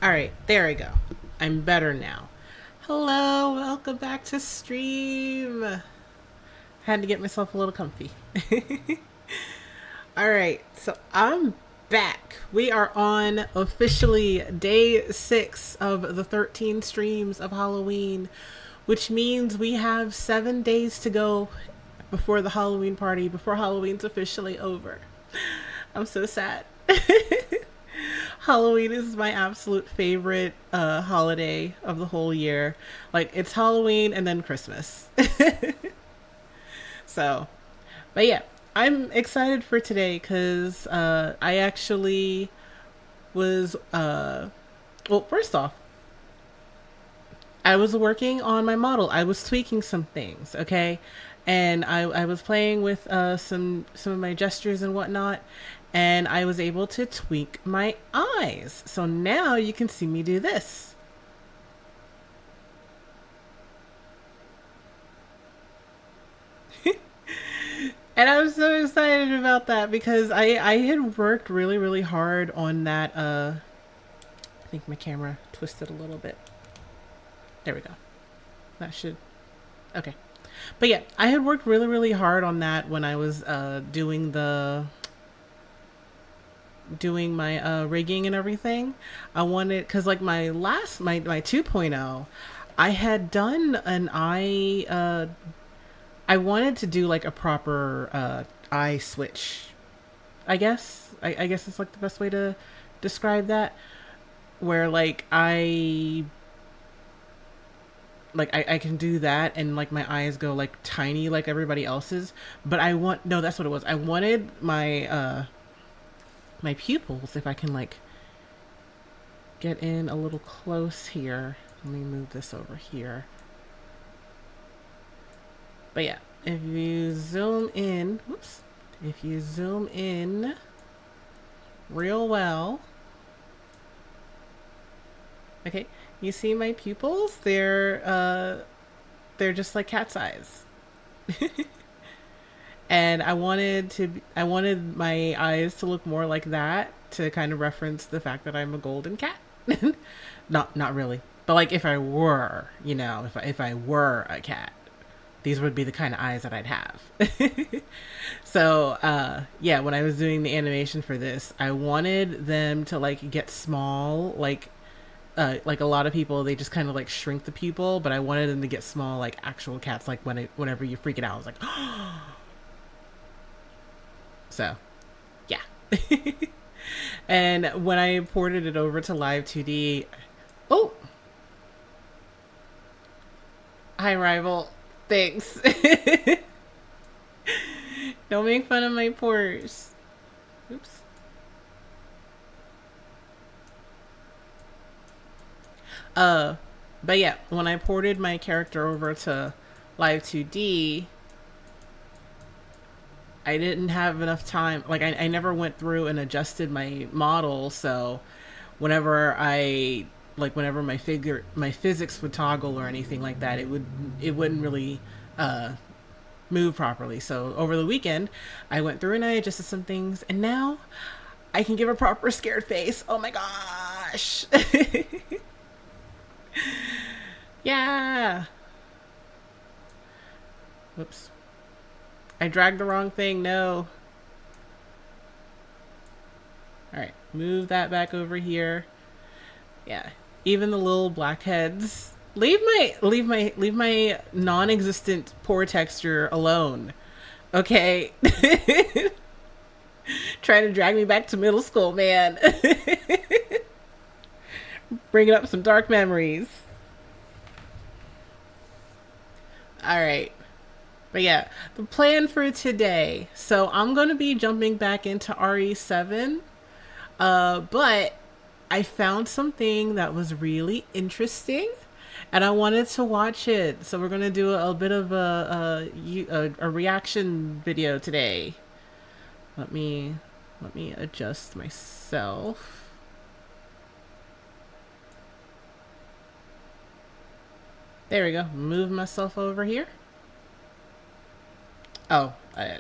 All right, there we go. I'm better now. Hello, welcome back to stream. Had to get myself a little comfy. All right, so I'm back. We are on officially day 6 of the 13 streams of Halloween, which means we have 7 days to go before the Halloween party, before Halloween's officially over. I'm so sad. Halloween is my absolute favorite holiday of the whole year. Like, it's Halloween and then Christmas. So, but yeah, I'm excited for today because I actually was, well, first off, I was working on my model. I was tweaking some things, okay? And I was playing with some of my gestures and whatnot, and I was able to tweak my eyes. So now you can see me do this. And I'm so excited about that because I had worked really hard on that. I think my camera twisted a little bit. There we go. That should okay. But yeah, I had worked really hard on that when I was doing my rigging and everything. I wanted cuz like my 2.0, I had done an eye I wanted to do like a proper eye switch. I guess it's like the best way to describe that, where I can do that and like my eyes go like tiny like everybody else's, but I want no, that's what it was. I wanted my pupils, if I can like get in a little close here. Let me move this over here. But yeah, if you zoom in, whoops, if you zoom in real well, okay, you see my pupils? They're just like cat's eyes. And I wanted my eyes to look more like that to kind of reference the fact that I'm a golden cat. Not really, but like if I were, if I were a cat, these would be the kind of eyes that I'd have. So yeah, when I was doing the animation for this, I wanted them to like get small, like a lot of people, they just kind of like shrink the pupil, but I wanted them to get small, like actual cats. Like whenever you freak it out, I was like, so yeah. And when I ported it over to Live 2D, oh, hi rival, thanks. Don't make fun of my pores. Oops. Uh, but yeah, when I ported my character over to Live 2D, I didn't have enough time. Like I never went through and adjusted my model, so whenever my physics would toggle or anything like that, it wouldn't really uh move properly. So over the weekend, I went through and I adjusted some things, and now I can give a proper scared face. Oh my gosh. Yeah. Whoops. I dragged the wrong thing. No. All right. Move that back over here. Yeah. Even the little blackheads. Leave my non-existent pore texture alone. Okay. Trying to drag me back to middle school, man. Bringing up some dark memories. All right. But yeah, the plan for today. So I'm going to be jumping back into RE7. But I found something that was really interesting and I wanted to watch it. So we're going to do a bit of a reaction video today. Let me adjust myself. There we go. Move myself over here. Oh, I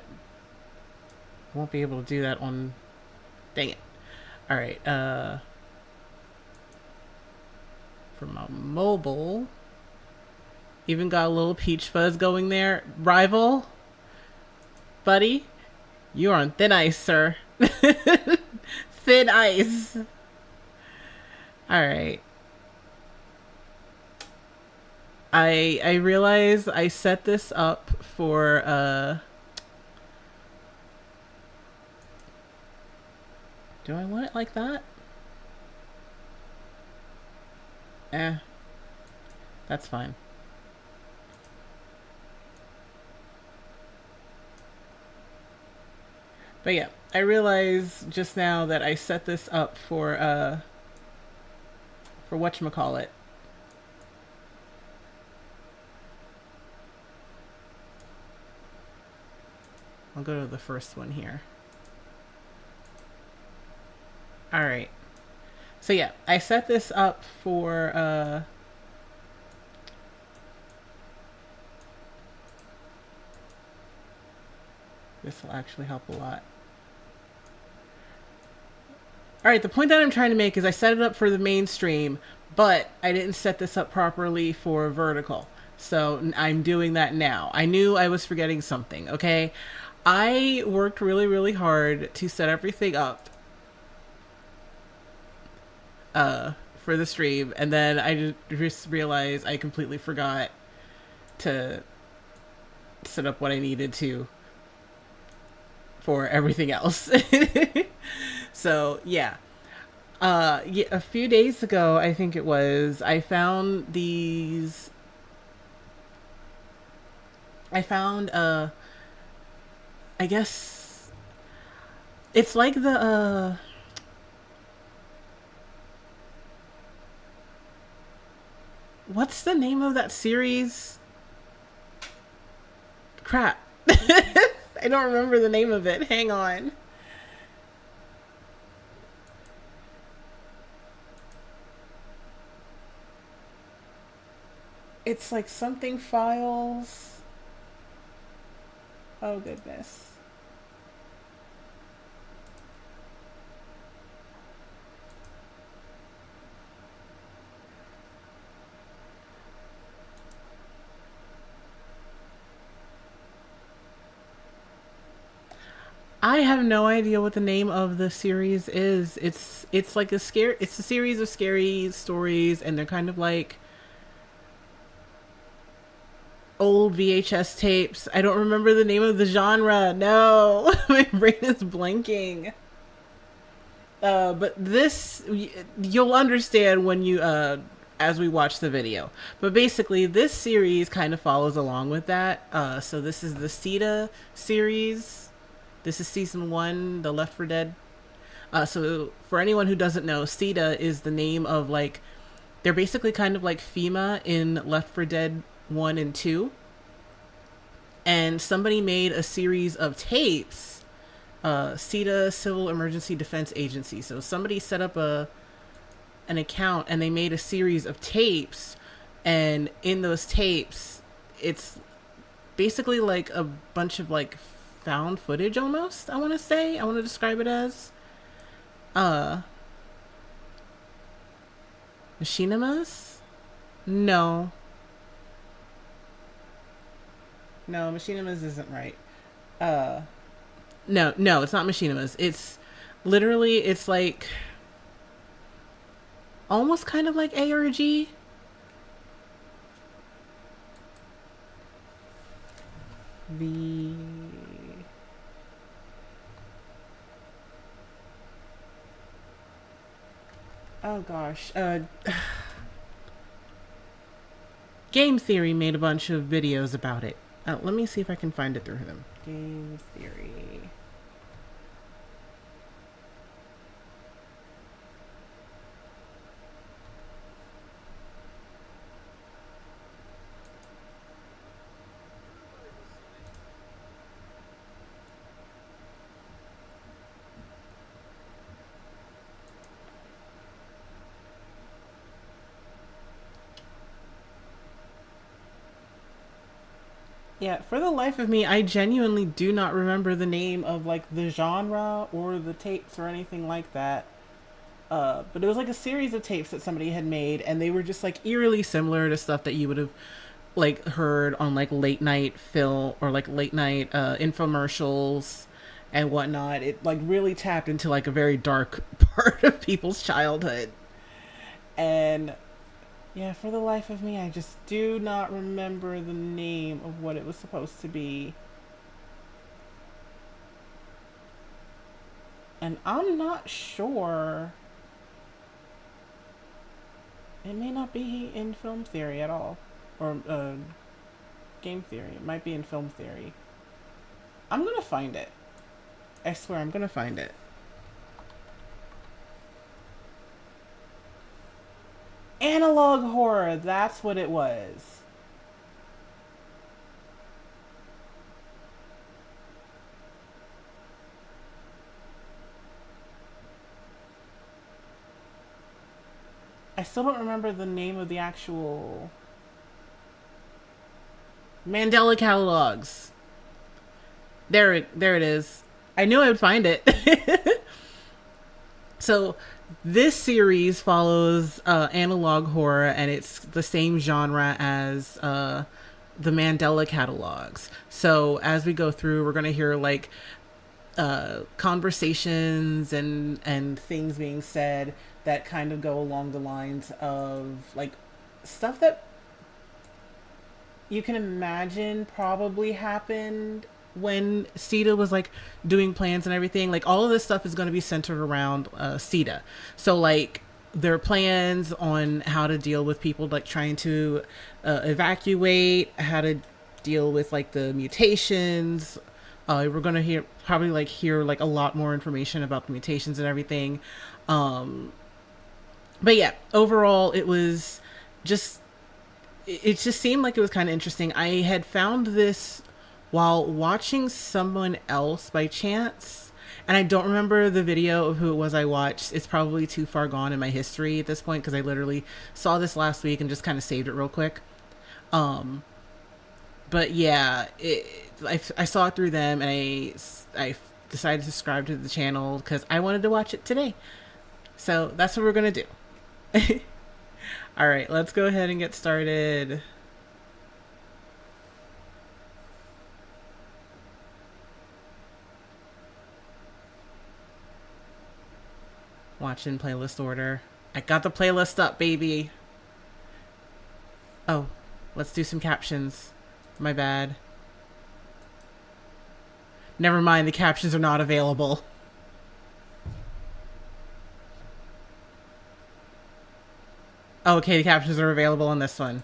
won't be able to do that on. Dang it. All right. for my mobile. Even got a little peach fuzz going there. Rival, buddy, you are on thin ice, sir. Thin ice. Alright. I realize I set this up for do I want it like that? That's fine. But yeah, I realized just now that I set this up for whatchamacallit. I'll go to the first one here. Alright. So yeah, I set this up for this will actually help a lot. Alright, the point that I'm trying to make is I set it up for the mainstream, but I didn't set this up properly for vertical. So I'm doing that now. I knew I was forgetting something, okay? I worked really, really hard to set everything up for the stream, and then I just realized I completely forgot to set up what I needed to for everything else. So yeah, a few days ago, I think it was, I found these. I found I guess it's like the what's the name of that series? Crap. I don't remember the name of it. Hang on. It's like something files. Oh goodness. I have no idea what the name of the series is. It's like it's a series of scary stories, and they're kind of like old VHS tapes. I don't remember the name of the genre. No, my brain is blanking. But this you'll understand when you as we watch the video. But basically, this series kind of follows along with that. So this is the Sita series. This is season 1, the Left 4 Dead. So for anyone who doesn't know, Sita is the name of like, they're basically kind of like FEMA in Left 4 Dead 1 and 2. And somebody made a series of tapes, CETA, Civil Emergency Defense Agency. So somebody set up an account and they made a series of tapes. And in those tapes, it's basically like a bunch of like found footage almost, I want to describe it as. Machinimas? No. No, Machinimas isn't right. No, it's not Machinimas. It's literally, it's like almost kind of like ARG. The oh gosh, Game Theory made a bunch of videos about it. Let me see if I can find it through them. Game Theory. Yeah, for the life of me, I genuinely do not remember the name of like the genre or the tapes or anything like that. But it was like a series of tapes that somebody had made, and they were just like eerily similar to stuff that you would have like heard on like late night film or like late night infomercials and whatnot. It like really tapped into like a very dark part of people's childhood. And yeah, for the life of me, I just do not remember the name of what it was supposed to be. And I'm not sure. It may not be in film theory at all. Or game theory. It might be in film theory. I'm gonna find it. I swear, I'm gonna find it. Analog horror, that's what it was. I still don't remember the name of the actual Mandela catalogs. There it is. I knew I would find it. So this series follows analog horror, and it's the same genre as the Mandela catalogs. So as we go through, we're gonna hear like conversations and things being said that kind of go along the lines of like stuff that you can imagine probably happened when CETA was like doing plans and everything. Like all of this stuff is going to be centered around CETA. So like their plans on how to deal with people like trying to evacuate, how to deal with like the mutations. We're gonna hear like a lot more information about the mutations and everything. Um, but yeah, overall, it was just it just seemed like it was kind of interesting. I had found this while watching someone else by chance, and I don't remember the video of who it was I watched. It's probably too far gone in my history at this point because I literally saw this last week and just kind of saved it real quick. Um, but yeah, I saw it through them, and I decided to subscribe to the channel because I wanted to watch it today. So that's what we're gonna do. All right, let's go ahead and get started. Watching playlist order. I got the playlist up, baby. Oh, let's do some captions. My bad. Never mind, the captions are not available. Oh, okay, the captions are available on this one.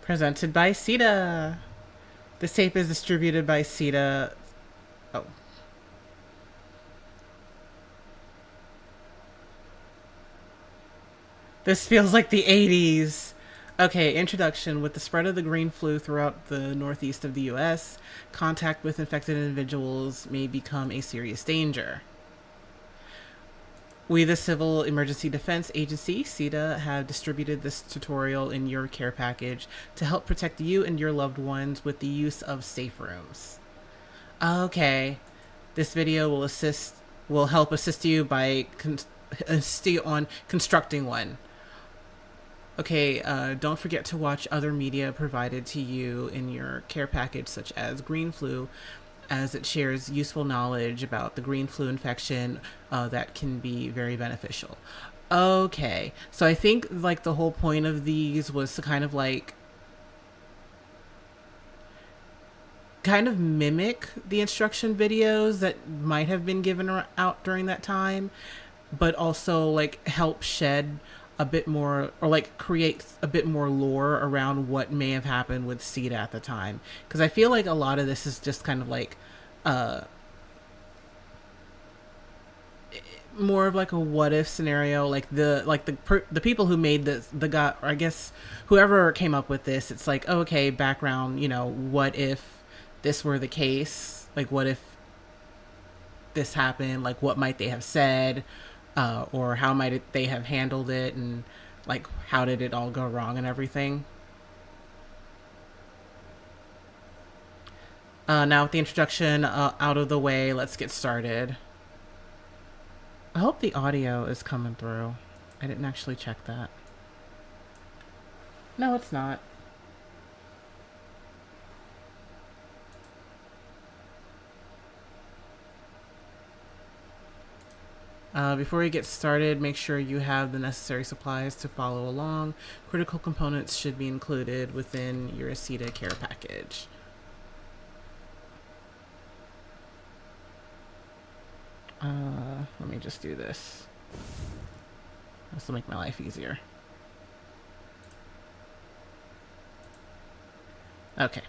Presented by CETA. This tape is distributed by CETA. Oh. This feels like the 80s. Okay, introduction. With the spread of the green flu throughout the northeast of the US, contact with infected individuals may become a serious danger. We, the Civil Emergency Defense Agency, CETA, have distributed this tutorial in your care package to help protect you and your loved ones with the use of safe rooms. Okay, this video will help assist you by assist you on constructing one. Okay, don't forget to watch other media provided to you in your care package, such as Green Flu, as it shares useful knowledge about the green flu infection that can be very beneficial. Okay, so I think like the whole point of these was to kind of mimic the instruction videos that might have been given out during that time, but also like help shed a bit more or like create a bit more lore around what may have happened with CETA at the time, because I feel like a lot of this is just kind of like more of like a what if scenario. Like the people who made the guy, or I guess whoever came up with this, it's like, oh, okay, background, what if this were the case? Like, what if this happened? Like, what might they have said, or how they have handled it, and like how did it all go wrong and everything. Now with the introduction out of the way, let's get started. I hope the audio is coming through. I didn't actually check that. No, it's not. Before you get started, make sure you have the necessary supplies to follow along. Critical components should be included within your ACETA care package. Let me just do this. This will make my life easier. Okay.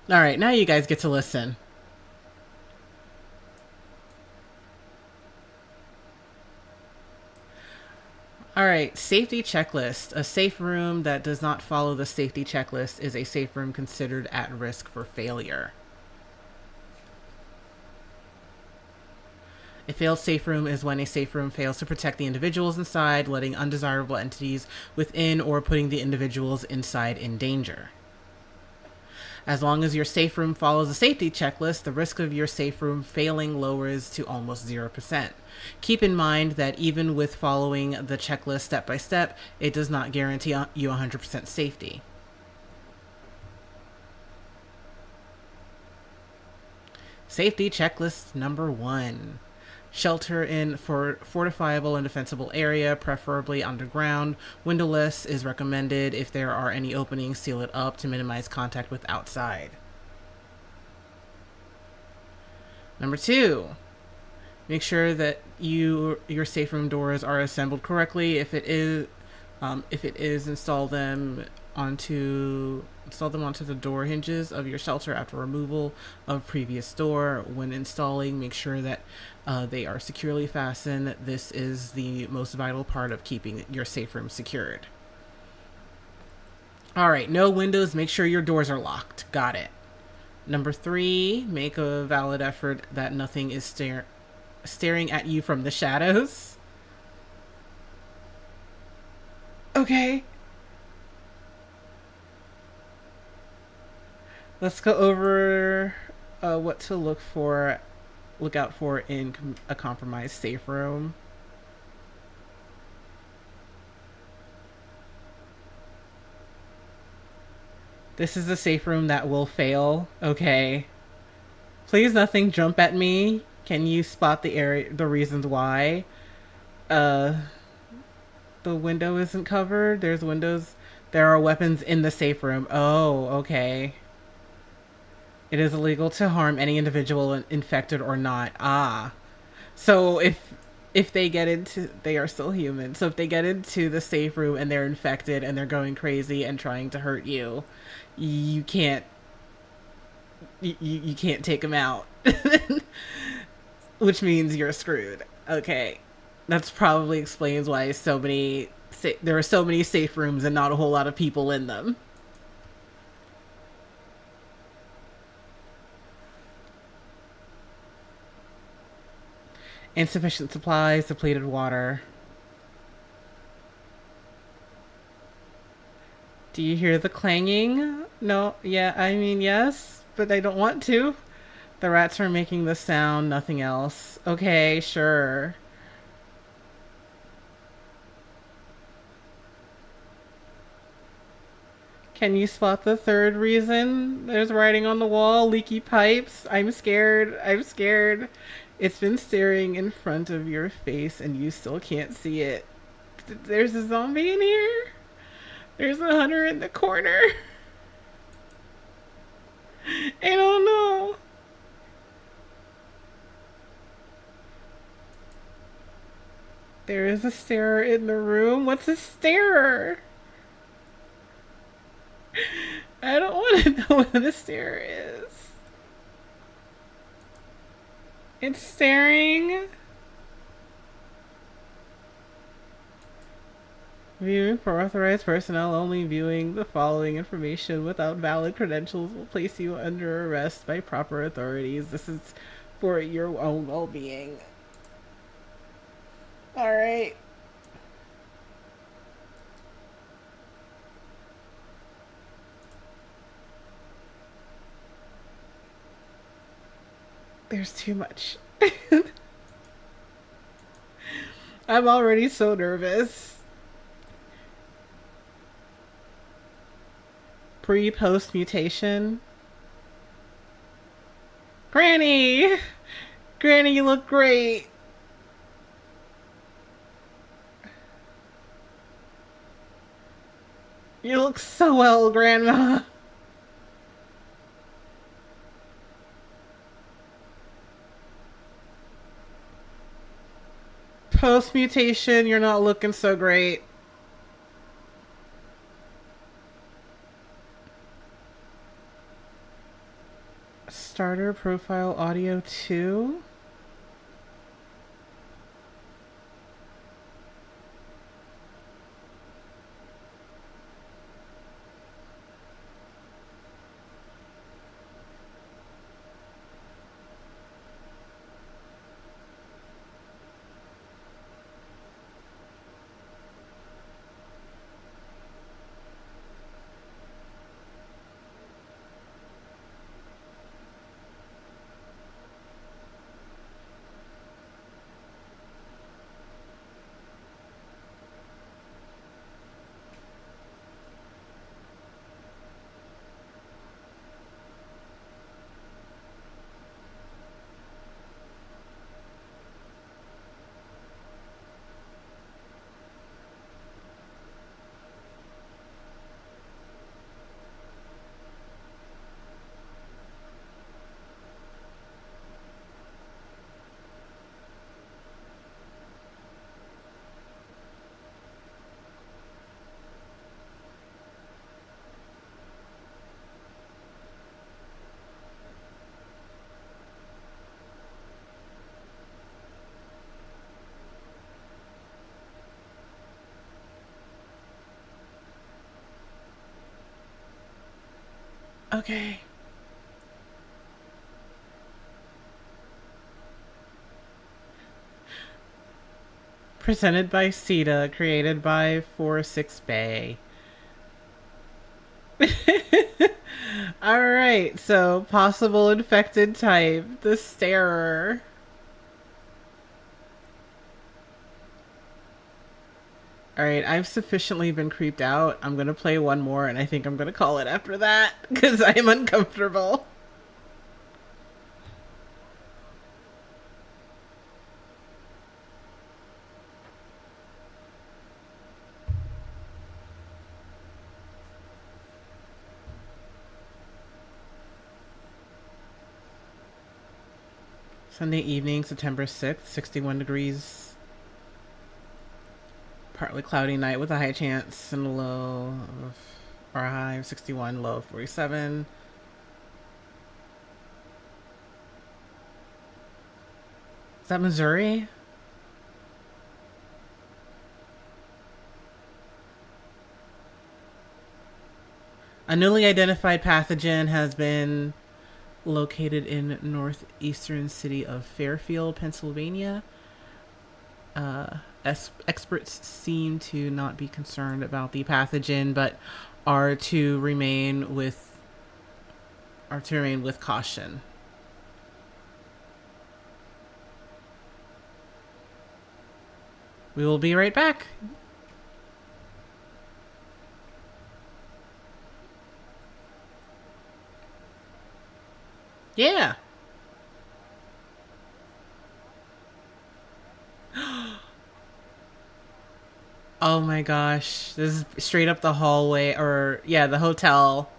Alright, now you guys get to listen. Alright, safety checklist. A safe room that does not follow the safety checklist is a safe room considered at risk for failure. A failed safe room is when a safe room fails to protect the individuals inside, letting undesirable entities within or putting the individuals inside in danger. As long as your safe room follows a safety checklist, the risk of your safe room failing lowers to almost 0%. Keep in mind that even with following the checklist step by step, it does not guarantee you 100% safety. Safety checklist number 1. Shelter in fortifiable and defensible area, preferably underground. Windowless is recommended. If there are any openings, seal it up to minimize contact with outside. Number 2. Make sure that your safe room doors are assembled correctly. If it is, install them onto the door hinges of your shelter after removal of previous door. When installing, make sure that they are securely fastened. This is the most vital part of keeping your safe room secured. All right, no windows. Make sure your doors are locked. Got it. Number 3, make a valid effort that nothing is staring at you from the shadows. Okay. Let's go over what to look out for in a compromised safe room. This is a safe room that will fail. Okay. Please nothing jump at me. Can you spot the reasons why? The window isn't covered. There's windows. There are weapons in the safe room. Oh, okay. It is illegal to harm any individual, infected or not. Ah. So if they get into, they are still human. So if they get into the safe room and they're infected and they're going crazy and trying to hurt you, you can't take them out. Which means you're screwed. Okay. That's probably explains why there are so many safe rooms and not a whole lot of people in them. Insufficient supplies, depleted water. Do you hear the clanging? No, yeah, I mean, yes, but I don't want to. The rats are making the sound, nothing else. Okay, sure. Can you spot the third reason? There's writing on the wall, leaky pipes. I'm scared. It's been staring in front of your face and you still can't see it. There's a zombie in here? There's a hunter in the corner? I don't know. There is a starer in the room. What's a starer? I don't want to know what a starer is. It's staring. Viewing for authorized personnel only. Viewing the following information without valid credentials will place you under arrest by proper authorities. This is for your own well-being. All right. There's too much. I'm already so nervous. Pre-post mutation. Granny! Granny, you look great. You look so well, Grandma. Post mutation, you're not looking so great. Starter profile audio 2. Okay. Presented by Sita, created by 46 Bay. Alright, so possible infected type, the starer. Alright, I've sufficiently been creeped out. I'm gonna play one more and I think I'm gonna call it after that because I am uncomfortable. Sunday evening, September 6th, 61 degrees. Partly cloudy night with a high chance and a low of, or a high of 61, low of 47. Is that Missouri? A newly identified pathogen has been located in northeastern city of Fairfield, Pennsylvania. Experts seem to not be concerned about the pathogen, but are to remain with caution. We will be right back. Yeah. Oh my gosh. This is straight up the hallway, or, yeah, the hotel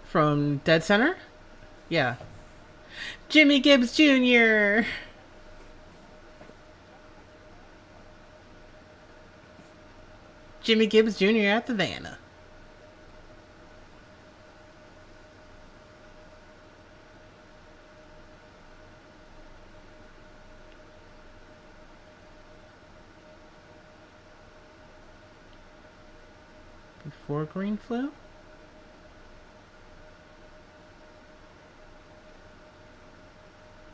from Dead Center? Yeah. Jimmy Gibbs Jr. Jimmy Gibbs Jr. at the Vanna. before green flu?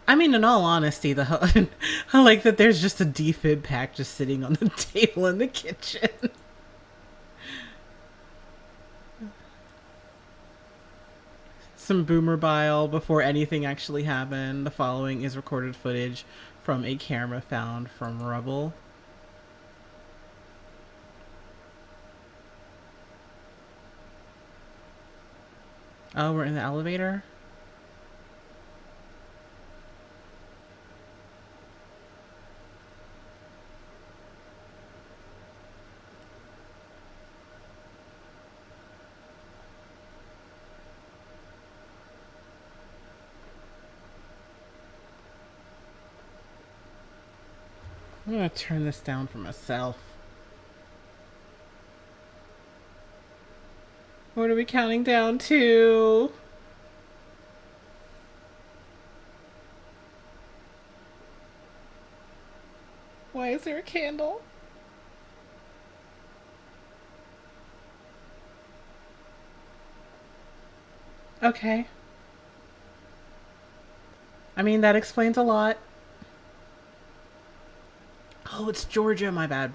I mean, in all honesty, I like that there's just a defib pack just sitting on the table in the kitchen. Some boomer bile before anything actually happened. The following is recorded footage from a camera found from rubble. Oh, we're in the elevator? I'm gonna turn this down for myself. What are we counting down to? Why is there a candle? Okay. I mean, that explains a lot. Oh, it's Georgia, my bad.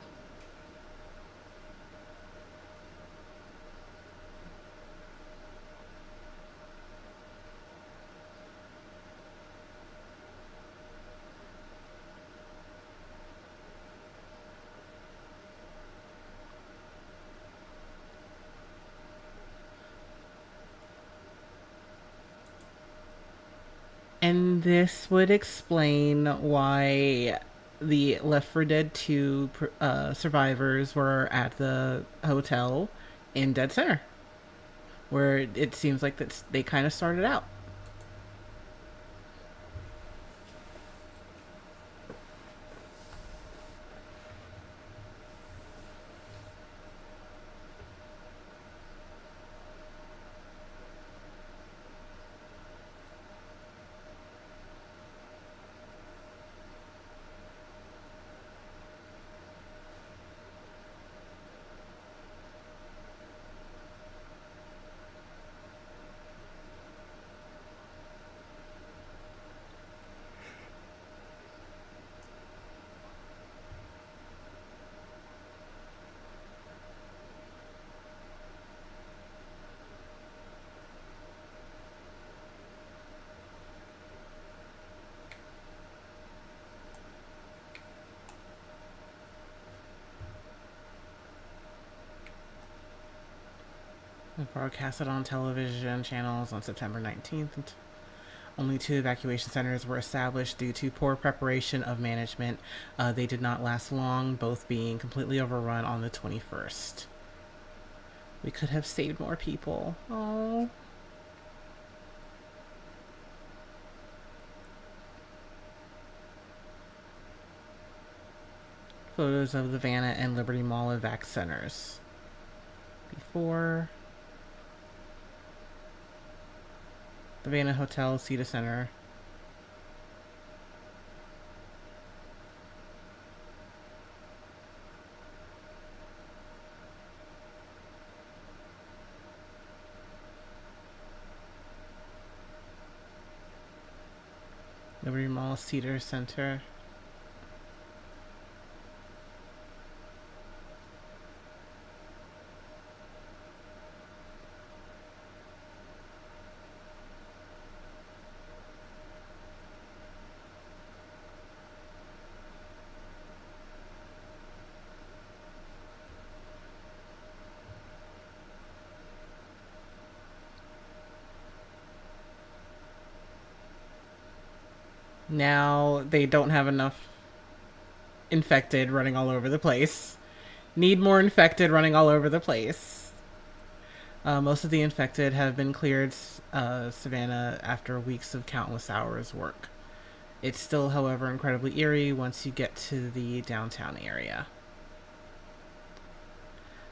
And this would explain why the Left 4 Dead 2 survivors were at the hotel in Dead Center, where it seems like they kind of started out. Broadcasted on television channels on September 19th. Only 2 evacuation centers were established due to poor preparation of management. They did not last long, both being completely overrun on the 21st. We could have saved more people. Oh. Photos of the Vanna and Liberty Mall evac centers. Before. The Vanna Hotel, Cedar Center. Liberty Mall, Cedar Center. Now they don't have enough infected running all over the place. Need more infected running all over the place. Most of the infected have been cleared Savannah after weeks of countless hours work. It's still, however, incredibly eerie once you get to the downtown area.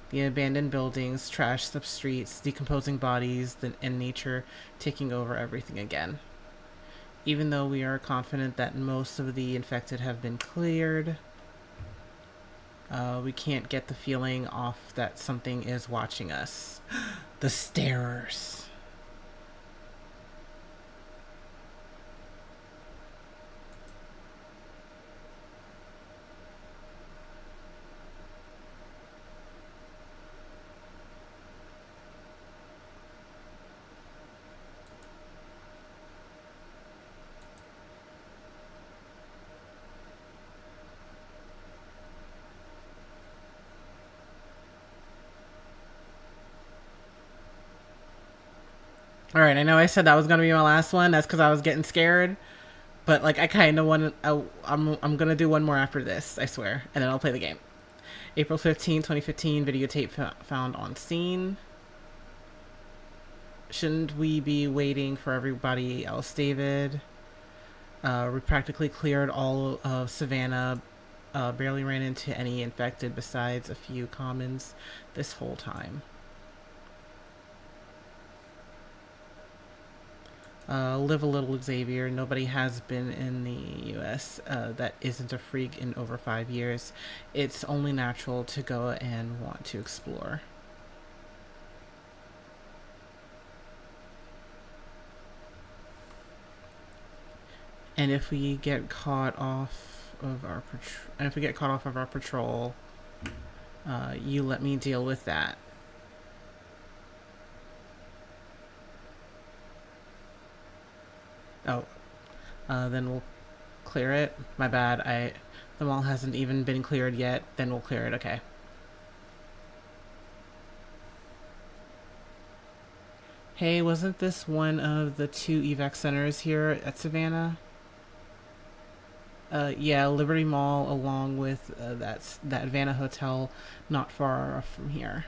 The abandoned buildings, trash sub streets, decomposing bodies, and nature taking over everything again. Even though we are confident that most of the infected have been cleared, We can't get the feeling off that something is watching us. The starers. All right, I know I said that was gonna be my last one. That's because I was getting scared. But like, I kind of want to. I'm gonna do one more after this. I swear, and then I'll play the game. April 15, 2015. Videotape found on scene. Shouldn't we be waiting for everybody else, David? We practically cleared all of Savannah. Barely ran into any infected besides a few commons this whole time. Live a little, Xavier. Nobody has been in the U.S. That isn't a freak in over 5 years. It's only natural to go and want to explore. And if we get caught off of our patrol, you let me deal with that. Oh, then we'll clear it. My bad. The mall hasn't even been cleared yet. Then we'll clear it. Okay. Hey, wasn't this one of the 2 evac centers here at Savannah? Yeah, Liberty Mall, along with that Vanna Hotel, not far from here.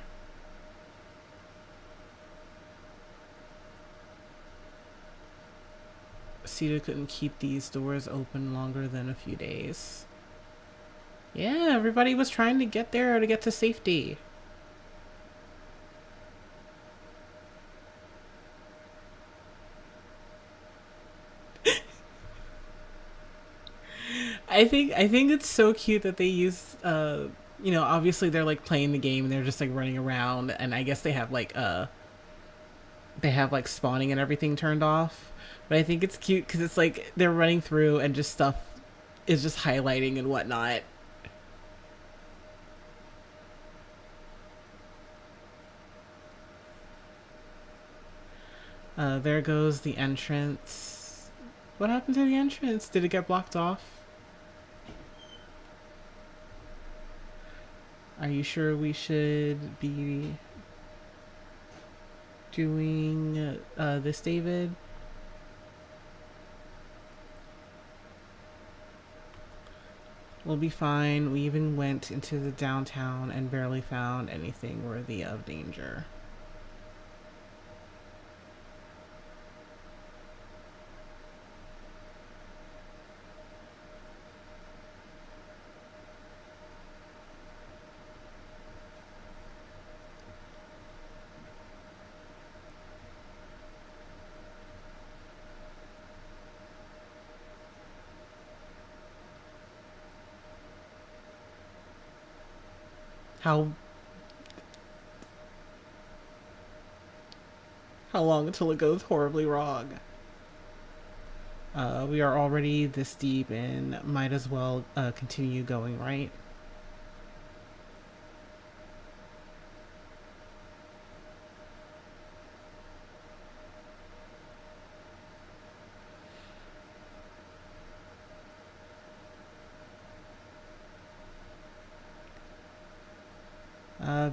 CETA couldn't keep these doors open longer than a few days. Yeah, everybody was trying to get there to get to safety. I think it's so cute that they use obviously they're like playing the game and they're just like running around, and I guess they have like spawning and everything turned off. But I think it's cute because it's like they're running through and just stuff is just highlighting and whatnot. There goes the entrance. What happened to the entrance? Did it get blocked off? Are you sure we should be doing this, David? We'll be fine. We even went into the downtown and barely found anything worthy of danger. How long until it goes horribly wrong? We are already this deep and might as well continue going, right?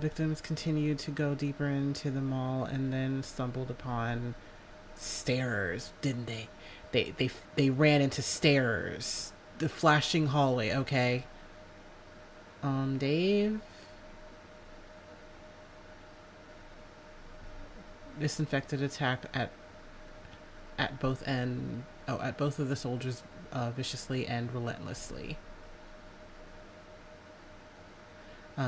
Victims continued to go deeper into the mall and then stumbled upon stairs, didn't they? They ran into stairs. The flashing hallway, okay. Dave? Disinfected attack at both at both of the soldiers viciously and relentlessly.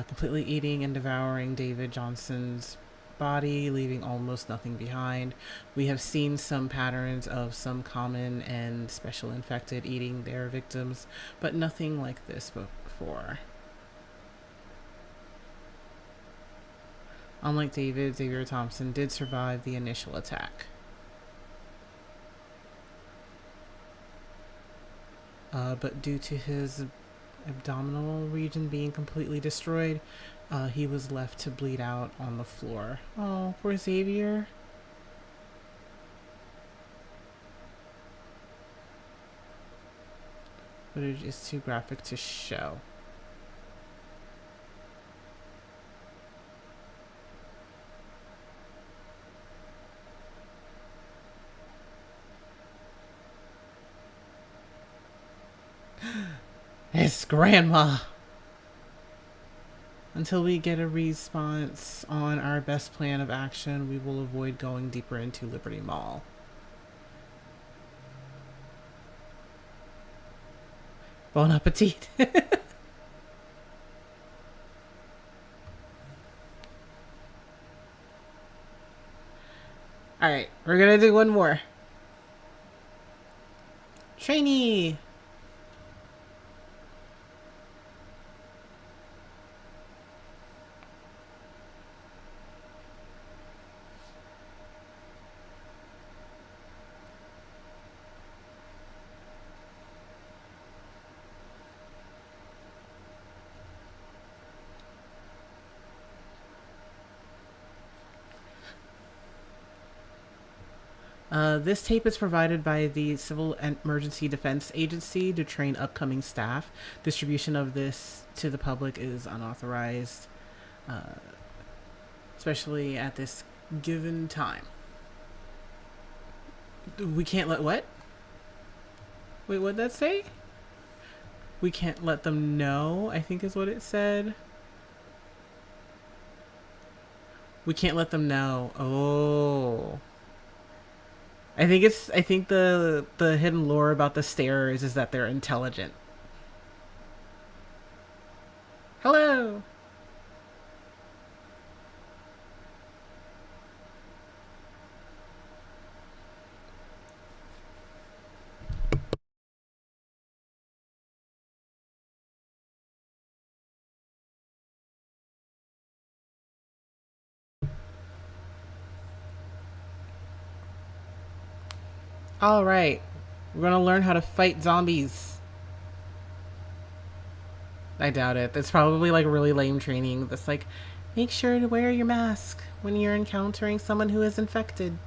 Completely eating and devouring David Johnson's body, leaving almost nothing behind. We have seen some patterns of some common and special infected eating their victims, but nothing like this before. Unlike David, Xavier Thompson did survive the initial attack. But due to his abdominal region being completely destroyed, he was left to bleed out on the floor. Oh, poor Xavier. Footage is too graphic to show. His grandma. Until we get a response on our best plan of action, we will avoid going deeper into Liberty Mall. Bon appetit. Alright, we're gonna do one more. Trainee! This tape is provided by the Civil Emergency Defense Agency to train upcoming staff. Distribution of this to the public is unauthorized, especially at this given time. We can't let what? Wait, what'd that say? We can't let them know, I think is what it said. We can't let them know. Oh. I think the hidden lore about the stairs is that they're intelligent. Hello. All right. We're going to learn how to fight zombies. I doubt it. It's probably like really lame training. That's like, make sure to wear your mask when you're encountering someone who is infected.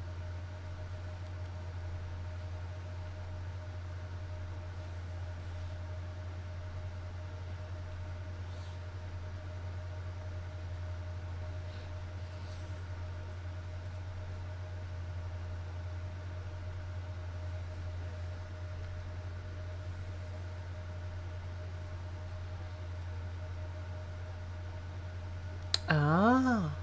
Ah.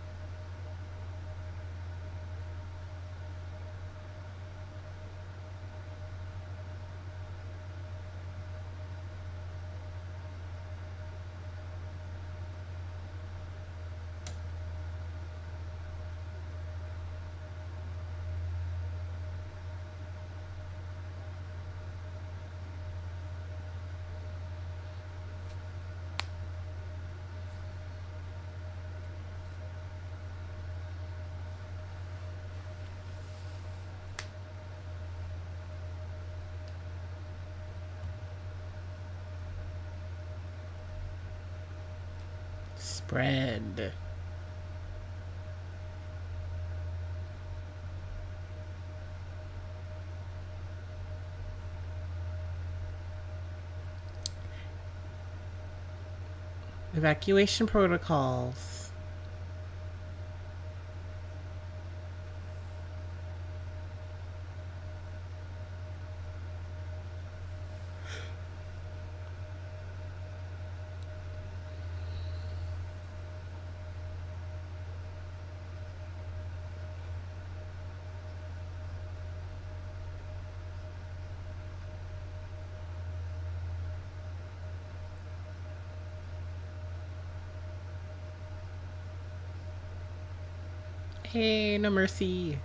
Spread. Evacuation protocols. Hey, no mercy.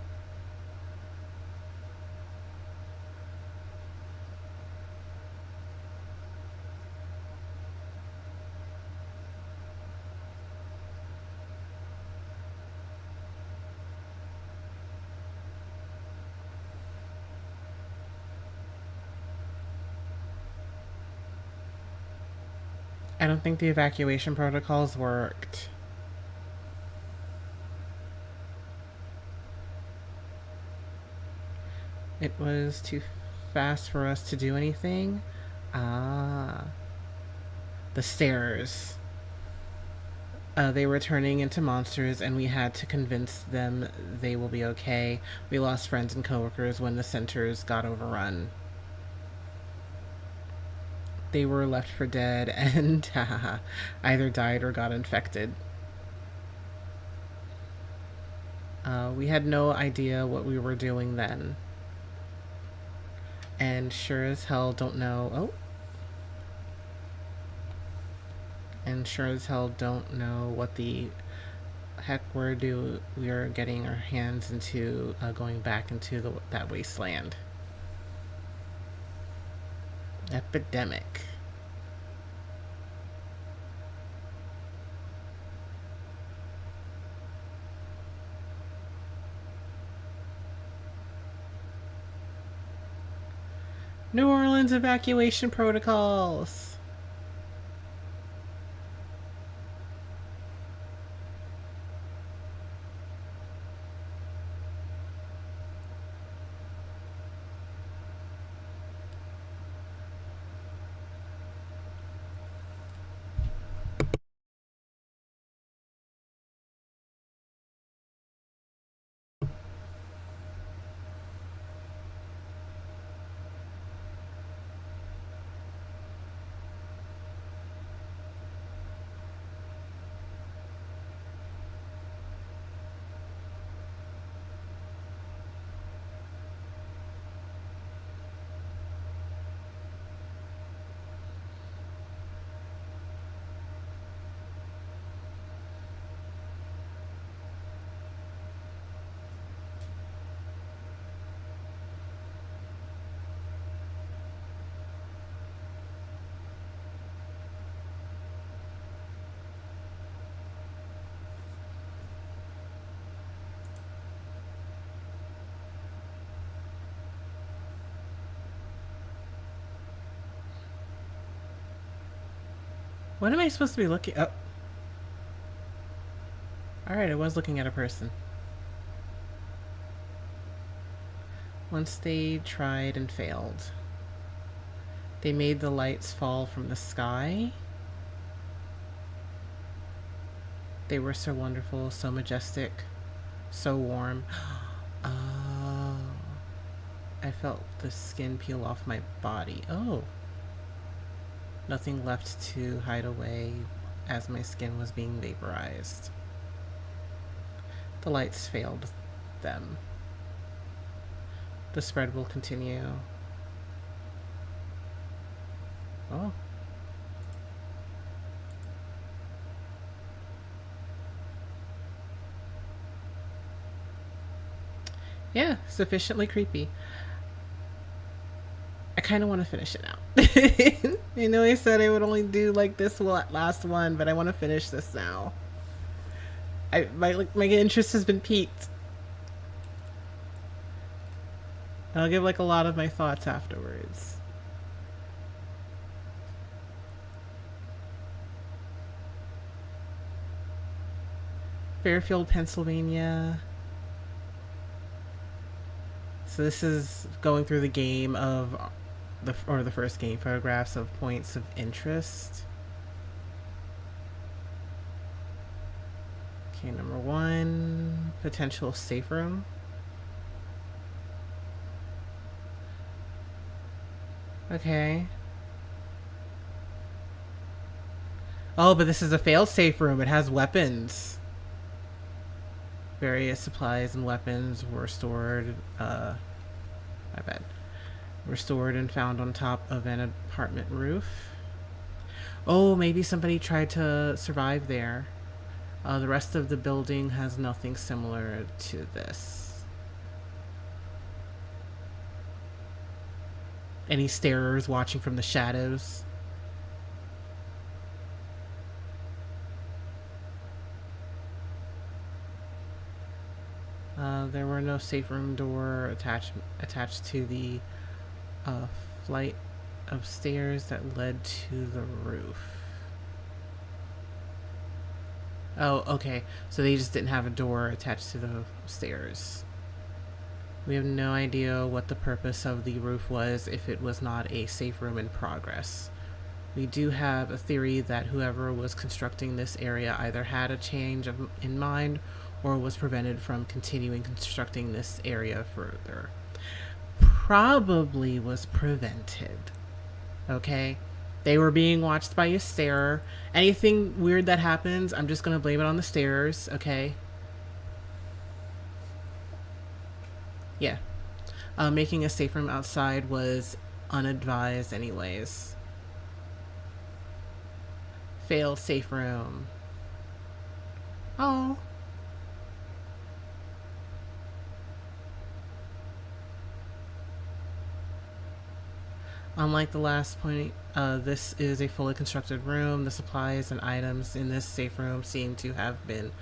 I don't think the evacuation protocols worked. It was too fast for us to do anything. Ah, the stairs. They were turning into monsters, and we had to convince them they will be okay. We lost friends and coworkers when the centers got overrun. They were left for dead and either died or got infected. We had no idea what we were doing then. And sure as hell don't know. Oh. And sure as hell don't know what the heck we are getting our hands into, going back into that wasteland. Epidemic. New Orleans evacuation protocols. What am I supposed to be looking? Oh. Alright, I was looking at a person. Once they tried and failed. They made the lights fall from the sky. They were so wonderful, so majestic, so warm. Oh. I felt the skin peel off my body. Oh. Nothing left to hide away as my skin was being vaporized. The lights failed them. The spread will continue. Oh. Yeah, sufficiently creepy. I kind of want to finish it out. I know I said I would only do like this last one, but I want to finish this now. My interest has been piqued. I'll give like a lot of my thoughts afterwards. Fairfield, Pennsylvania. So this is going through the game of the first game, photographs of points of interest. Okay, number 1, potential safe room. Okay. Oh, but this is a failed safe room. It has weapons. Various supplies and weapons were stored. My bad. Were stored and found on top of an apartment roof. Oh, maybe somebody tried to survive there. The rest of the building has nothing similar to this. Any starers watching from the shadows? There were no safe room door attached to the flight of stairs that led to the roof. Oh, okay. So they just didn't have a door attached to the stairs. We have no idea what the purpose of the roof was if it was not a safe room in progress. We do have a theory that whoever was constructing this area either had a change in mind or was prevented from continuing constructing this area further. Probably was prevented. Okay? They were being watched by a starer. Anything weird that happens, I'm just going to blame it on the stairs, okay? Yeah. Making a safe room outside was unadvised, anyways. Failed safe room. Oh. Unlike the last point, this is a fully constructed room. The supplies and items in this safe room seem to have been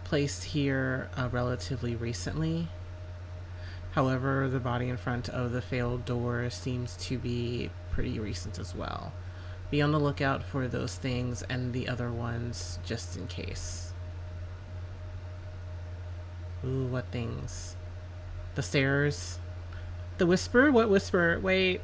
placed here relatively recently. However, the body in front of the failed door seems to be pretty recent as well. Be on the lookout for those things and the other ones just in case. Ooh, what things? The stairs? The whisper? What whisper? Wait.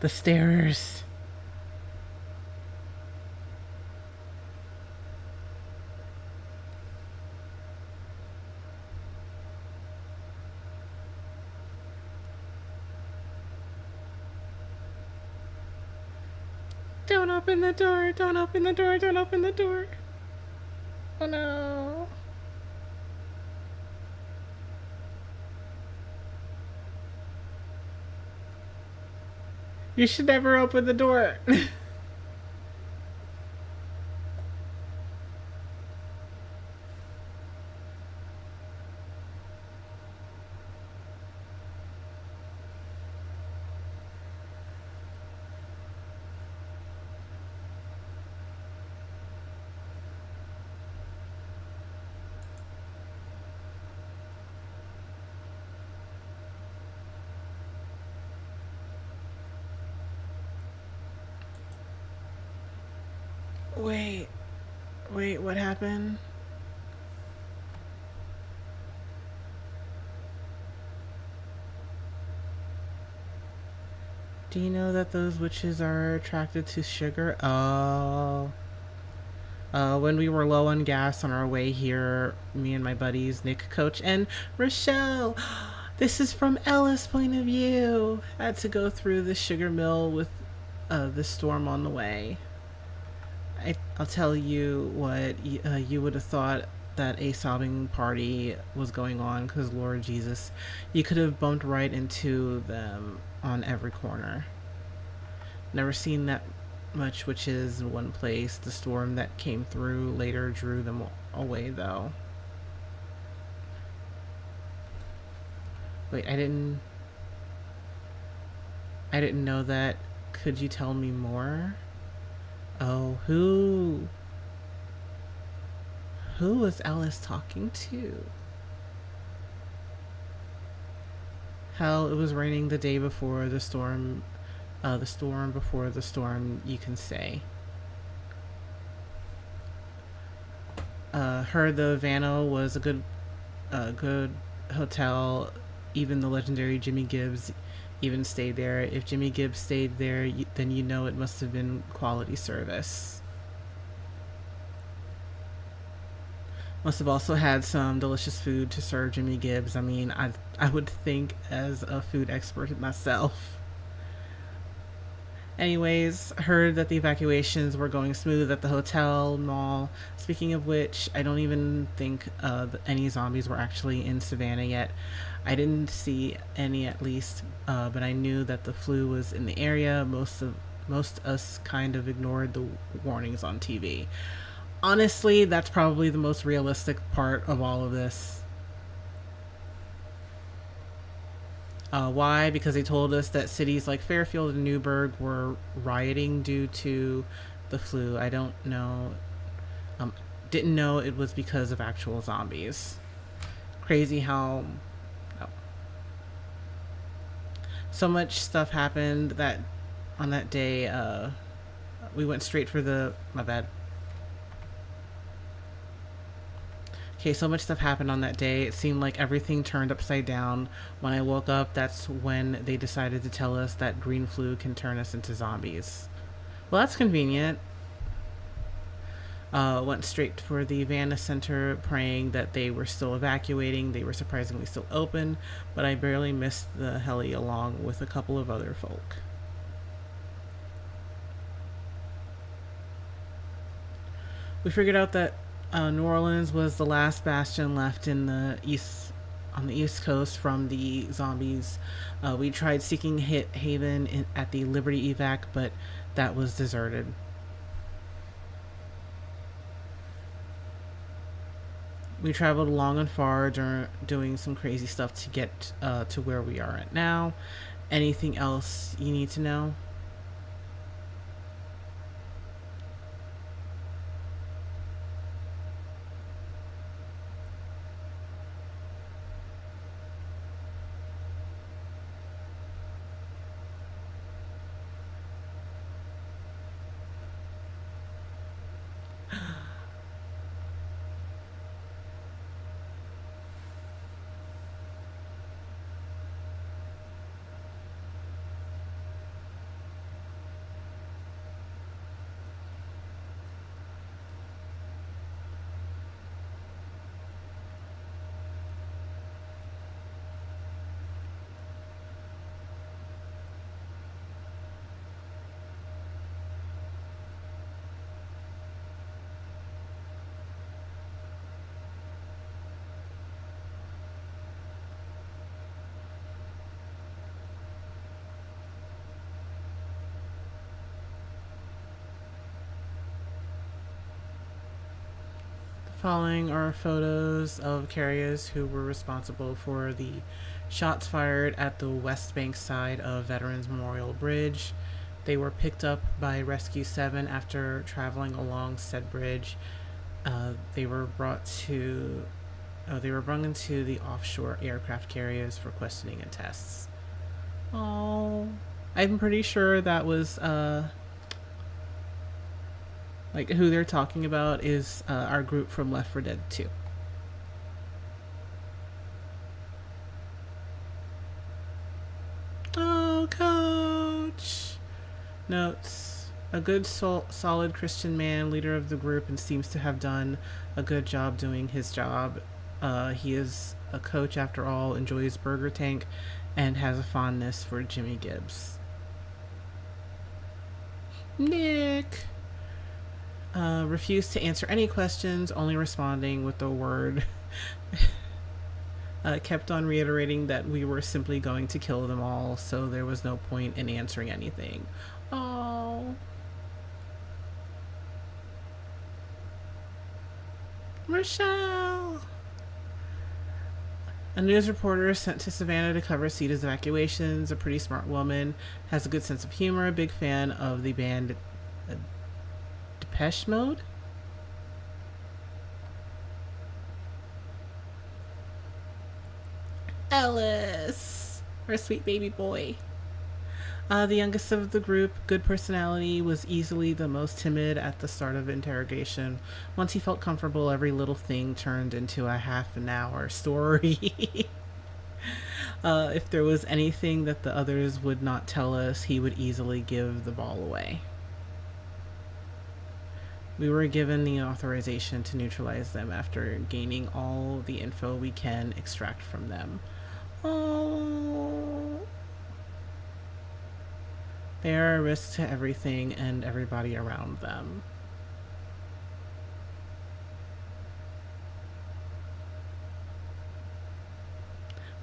The stairs. Don't open the door. Don't open the door. Don't open the door. Oh no. You should never open the door. Wait. Wait, what happened? Do you know that those witches are attracted to sugar? Oh. When we were low on gas on our way here, me and my buddies, Nick, Coach, and Rochelle, this is from Ella's point of view, had to go through the sugar mill with the storm on the way. I'll tell you what, you would have thought that a sobbing party was going on because, Lord Jesus, you could have bumped right into them on every corner. Never seen that much witches in one place. The storm that came through later drew them away, though. Wait, I didn't know that. Could you tell me more? Oh, who was Alice talking to? Hell, it was raining the day before the storm. The storm before the storm, you can say. Heard the Vanna was a good hotel. Even the legendary Jimmy Gibbs even stayed there. If Jimmy Gibbs stayed there, then you know it must have been quality service. Must have also had some delicious food to serve Jimmy Gibbs. I mean, I would think as a food expert myself. Anyways, heard that the evacuations were going smooth at the hotel mall. Speaking of which, I don't even think any zombies were actually in Savannah yet. I didn't see any, at least, but I knew that the flu was in the area. Most us kind of ignored the warnings on TV. Honestly, that's probably the most realistic part of all of this. Why? Because they told us that cities like Fairfield and Newburgh were rioting due to the flu. I don't know. Um, didn't know it was because of actual zombies. Crazy how oh, so much stuff happened that on that day. We went straight for the my bad. Okay, so much stuff happened on that day. It seemed like everything turned upside down. When I woke up, that's when they decided to tell us that green flu can turn us into zombies. Well, that's convenient. Went straight for the Vanna Center, praying that they were still evacuating. They were surprisingly still open, but I barely missed the heli along with a couple of other folk. We figured out that New Orleans was the last bastion left in the east on the east coast from the zombies. We tried seeking haven at the Liberty evac, but that was deserted. We traveled long and far doing some crazy stuff to get to where we are at now. Anything else you need to know? Following are photos of carriers who were responsible for the shots fired at the West Bank side of Veterans Memorial Bridge. They were picked up by Rescue 7 after traveling along said bridge. They were brought to they were brought into the offshore aircraft carriers for questioning and tests. Oh, I'm pretty sure that was like who they're talking about is our group from Left 4 Dead 2. Oh, coach. Notes. A good, solid Christian man, leader of the group, and seems to have done a good job doing his job. He is a coach after all, enjoys Burger Tank, and has a fondness for Jimmy Gibbs. Nick refused to answer any questions, only responding with the word. Kept on reiterating that we were simply going to kill them all, so there was no point in answering anything. Oh. Rochelle! A news reporter sent to Savannah to cover Sita's evacuations. A pretty smart woman, has a good sense of humor, a big fan of the band Depeche Mode. Ellis, our sweet baby boy. The youngest of the group, good personality, was easily the most timid at the start of interrogation. Once he felt comfortable, every little thing turned into a half an hour story. If there was anything that the others would not tell us, he would easily give the ball away. We were given the authorization to neutralize them after gaining all the info we can extract from them. Oh. They are a risk to everything and everybody around them.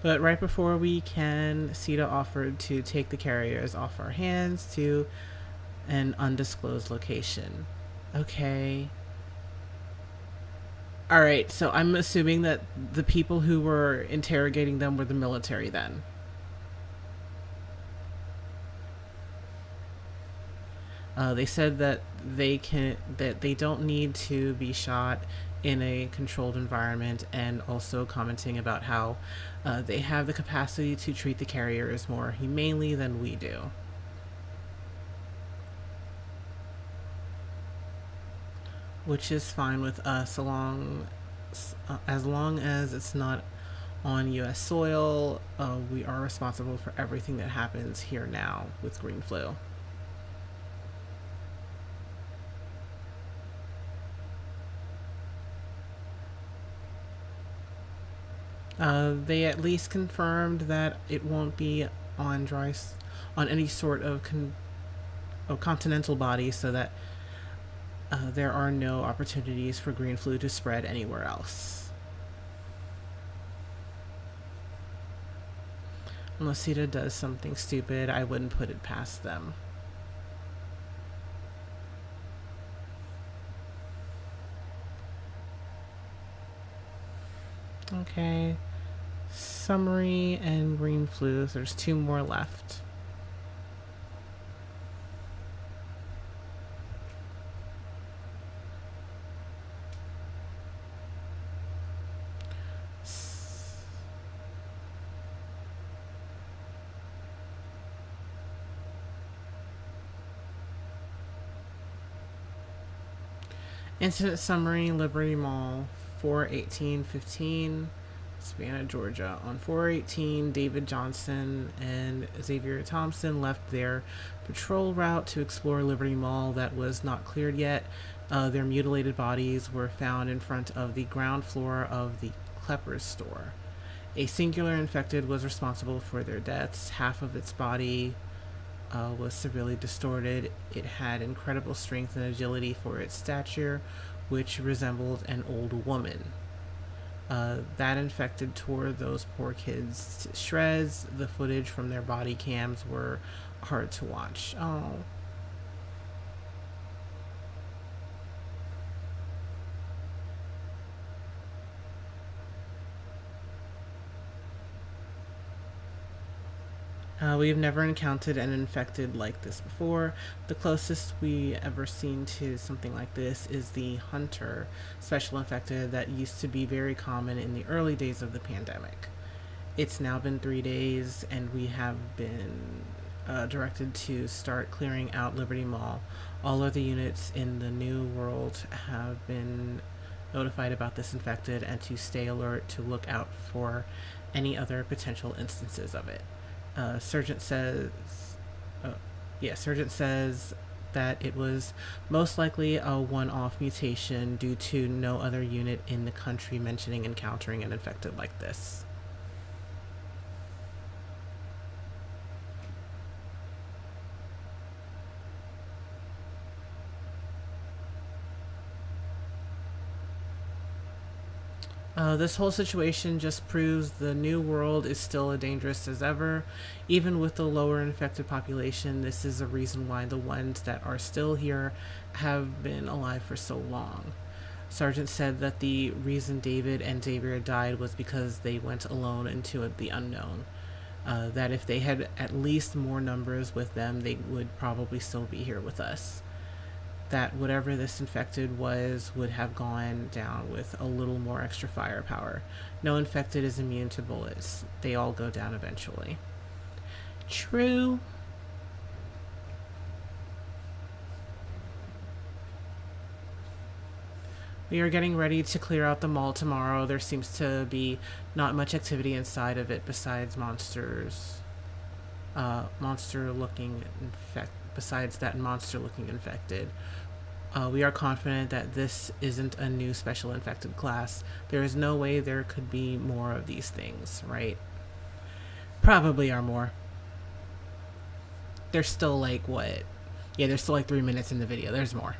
But right before we can, Sita offered to take the carriers off our hands to an undisclosed location. Okay. Alright, so I'm assuming that the people who were interrogating them were the military then. They said that they don't need to be shot in a controlled environment, and also commenting about how they have the capacity to treat the carriers more humanely than we do. Which is fine with us, as long as it's not on U.S. soil. We are responsible for everything that happens here now with green flu. They at least confirmed that it won't be on on any sort of continental body, so that there are no opportunities for green flu to spread anywhere else. Unless CETA does something stupid, I wouldn't put it past them. Okay. Summary and green flu. There's 2 more left. Incident summary: Liberty Mall, 4/18/15, Savannah, Georgia. On 4/18, David Johnson and Xavier Thompson left their patrol route to explore Liberty Mall that was not cleared yet. Their mutilated bodies were found in front of the ground floor of the Kleppers store. A singular infected was responsible for their deaths. Half of its body was severely distorted. It had incredible strength and agility for its stature, which resembled an old woman. That infected tore those poor kids to shreds. The footage from their body cams were hard to watch. Oh. We've never encountered an infected like this before. The closest we ever seen to something like this is the Hunter special infected that used to be very common in the early days of the pandemic. It's now been 3 days, and we have been directed to start clearing out Liberty Mall. All of the units in the New World have been notified about this infected, and to stay alert to look out for any other potential instances of it. Surgeon says, Surgeon says that it was most likely a one-off mutation due to no other unit in the country mentioning encountering an infected like this. This whole situation just proves the New World is still as dangerous as ever. Even with the lower infected population, this is a reason why the ones that are still here have been alive for so long. Sergeant said that the reason David and Xavier died was because they went alone into the unknown. That if they had at least more numbers with them, they would probably still be here with us. That whatever this infected was would have gone down with a little more extra firepower. No infected is immune to bullets. They all go down eventually. True. We are getting ready to clear out the mall tomorrow. There seems to be not much activity inside of it besides besides that monster looking infected. We are confident that this isn't a new special infected class. There is no way there could be more of these things, right? Probably are more. There's still like what? Yeah, there's still like 3 minutes in the video. There's more.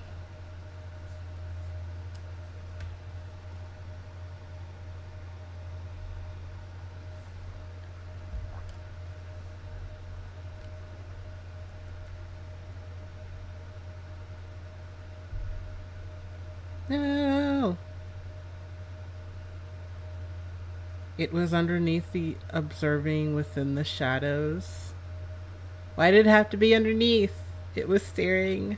No. It was underneath the observing within the shadows. Why did it have to be underneath? It was staring.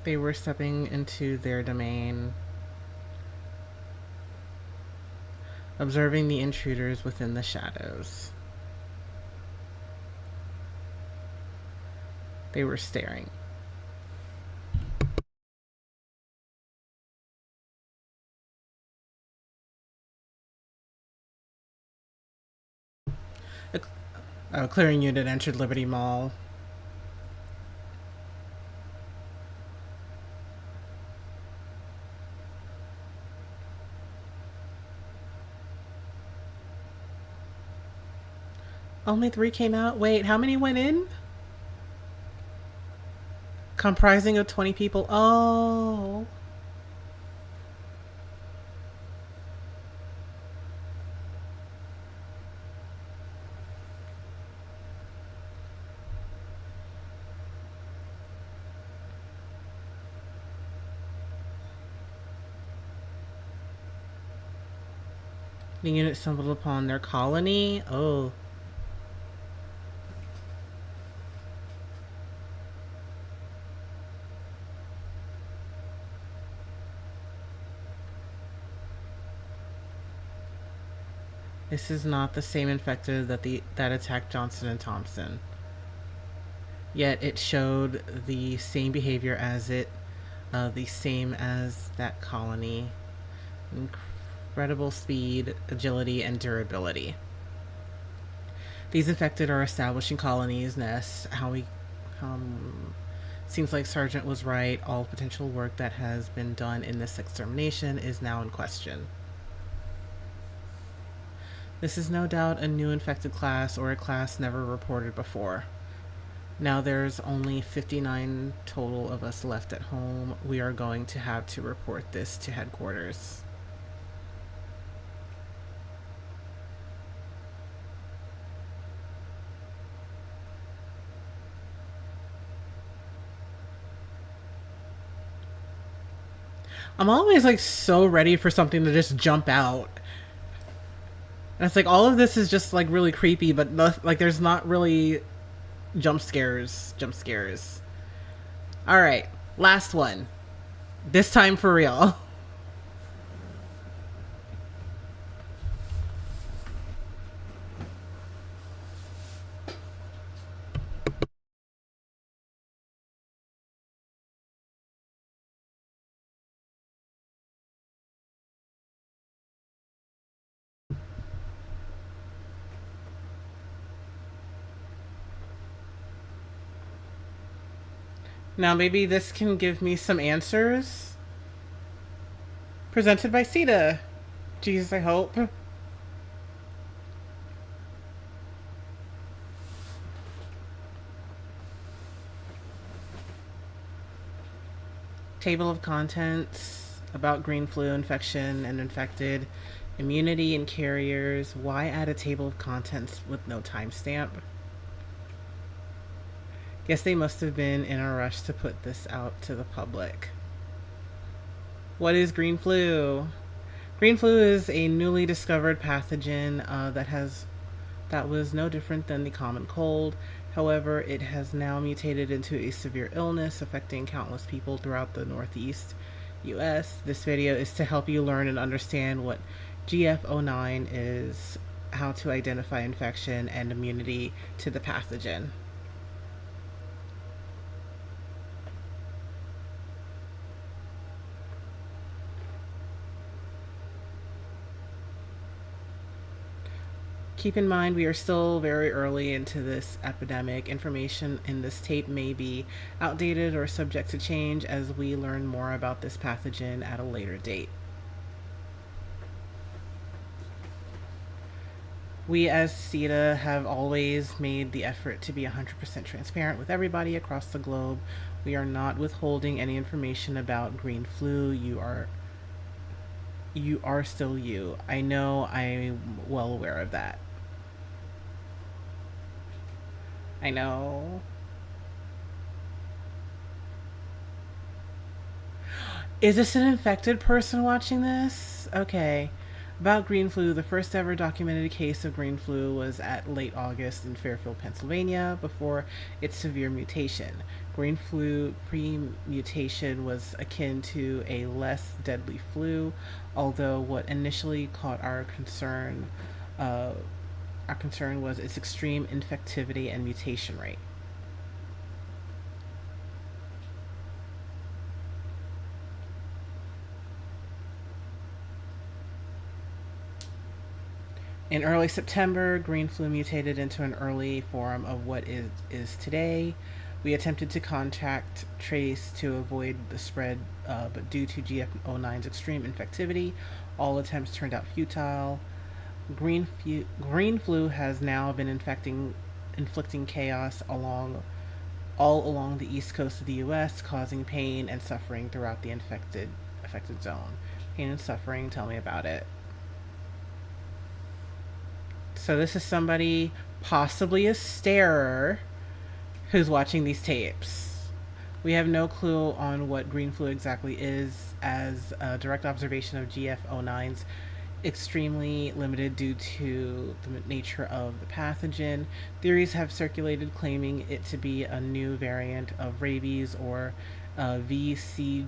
They were stepping into their domain, observing the intruders within the shadows. They were staring. A clearing unit entered Liberty Mall. Only 3 came out? Wait, how many went in? Comprising of 20 people. Oh. The unit stumbled upon their colony. Oh. This is not the same infected that attacked Johnson and Thompson. Yet it showed the same behavior as the same as that colony. Incredible speed, agility, and durability. These infected are establishing colonies, nests. Seems like Sargent was right. All potential work that has been done in this extermination is now in question. This is no doubt a new infected class or a class never reported before. Now there's only 59 total of us left at home. We are going to have to report this to headquarters. I'm always like so ready for something to just jump out. And it's like all of this is just like really creepy, but like there's not really jump scares. All right, last one. This time for real. Now maybe this can give me some answers. Presented by Sita. Jesus, I hope. Table of contents about green flu infection and infected, immunity and carriers. Why add a table of contents with no timestamp? Guess they must have been in a rush to put this out to the public. What is green flu? Green flu is a newly discovered pathogen that was no different than the common cold. However, it has now mutated into a severe illness affecting countless people throughout the Northeast US. This video is to help you learn and understand what GF09 is, how to identify infection, and immunity to the pathogen. Keep in mind, we are still very early into this epidemic. Information in this tape may be outdated or subject to change as we learn more about this pathogen at a later date. We as CETA have always made the effort to be 100% transparent with everybody across the globe. We are not withholding any information about green flu. You are still you. I know, I'm well aware of that. I know. Is this an infected person watching this? Okay. About green flu, the first ever documented case of green flu was at late August in Fairfield, Pennsylvania, before its severe mutation. Green flu pre-mutation was akin to a less deadly flu, although what initially caught uh, our concern was its extreme infectivity and mutation rate. In early September, green flu mutated into an early form of what is today. We attempted to contact trace to avoid the spread, but due to GF09's extreme infectivity, all attempts turned out futile. Green flu has now been inflicting chaos all along the east coast of the U.S., causing pain and suffering throughout the affected zone. Pain and suffering. Tell me about it. So this is somebody, possibly a starer, who's watching these tapes. We have no clue on what green flu exactly is, as a direct observation of GF09's extremely limited due to the nature of the pathogen. Theories have circulated claiming it to be a new variant of rabies or VCJD,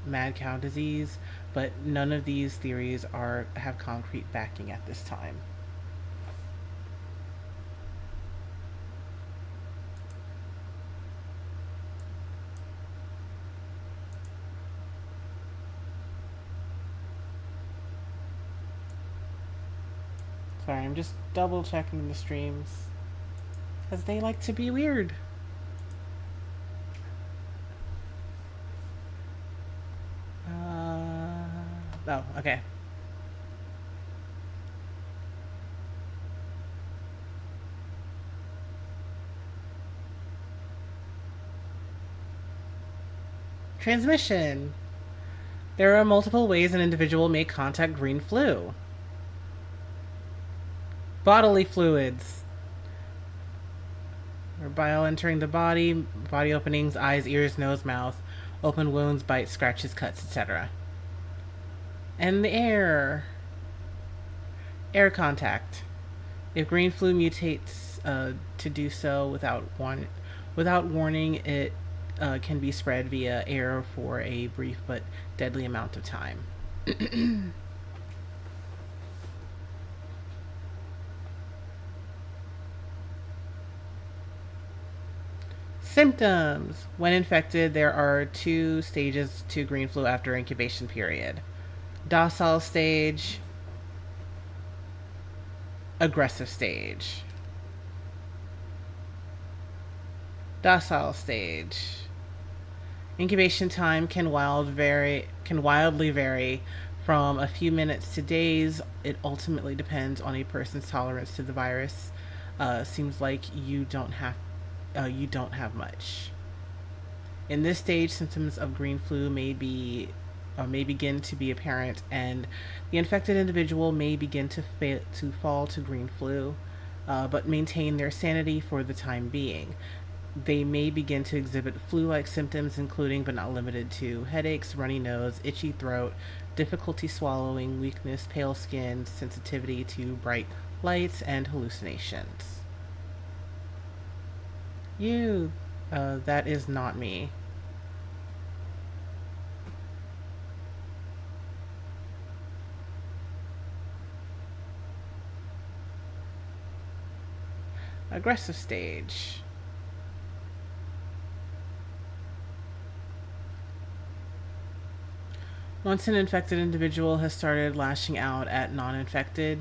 mad cow disease, but none of these theories have concrete backing at this time. Sorry, I'm just double checking the streams because they like to be weird. Oh, okay. Transmission. There are multiple ways an individual may contact green flu. Bodily fluids. Or bile entering the body openings, eyes, ears, nose, mouth, open wounds, bites, scratches, cuts, etc. And the air contact. If green flu mutates to do so without warning, it can be spread via air for a brief but deadly amount of time. Symptoms. When infected, there are two stages to green flu after incubation period: docile stage, aggressive stage. Docile stage. Incubation time can wildly vary from a few minutes to days. It ultimately depends on a person's tolerance to the virus. Seems like you don't have much. In this stage, symptoms of green flu may begin to be apparent, and the infected individual may begin to fall to green flu, but maintain their sanity for the time being. They may begin to exhibit flu-like symptoms, including but not limited to headaches, runny nose, itchy throat, difficulty swallowing, weakness, pale skin, sensitivity to bright lights, and hallucinations. That is not me. Aggressive stage. Once an infected individual has started lashing out at non-infected,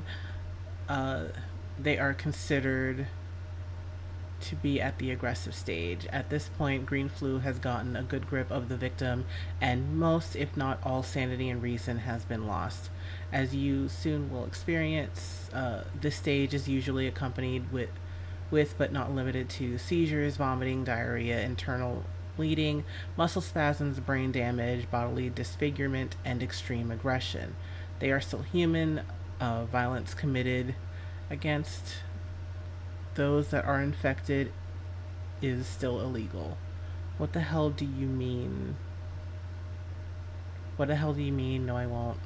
uh, they are considered to be at the aggressive stage. At this point, green flu has gotten a good grip of the victim, and most, if not all, sanity and reason has been lost. As you soon will experience, this stage is usually accompanied with but not limited to seizures, vomiting, diarrhea, internal bleeding, muscle spasms, brain damage, bodily disfigurement, and extreme aggression. They are still human. Violence committed against those that are infected is still illegal. What the hell do you mean? What the hell do you mean? No, I won't.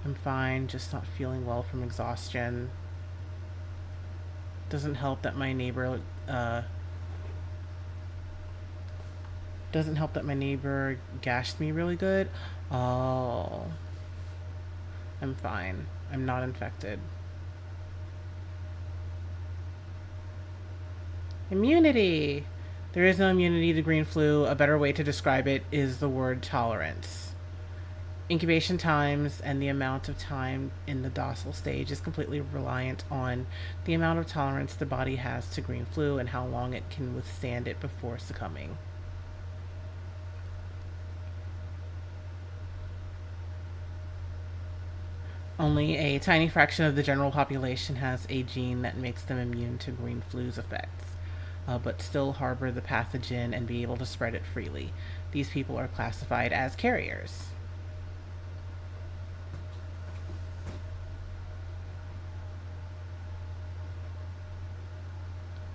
I'm fine, just not feeling well from exhaustion. Doesn't help that my neighbor, doesn't help that my neighbor gashed me really good. Oh. I'm fine. I'm not infected. Immunity! There is no immunity to green flu. A better way to describe it is the word tolerance. Incubation times and the amount of time in the docile stage is completely reliant on the amount of tolerance the body has to green flu and how long it can withstand it before succumbing. Only a tiny fraction of the general population has a gene that makes them immune to green flu's effects, but still harbor the pathogen and be able to spread it freely. These people are classified as carriers.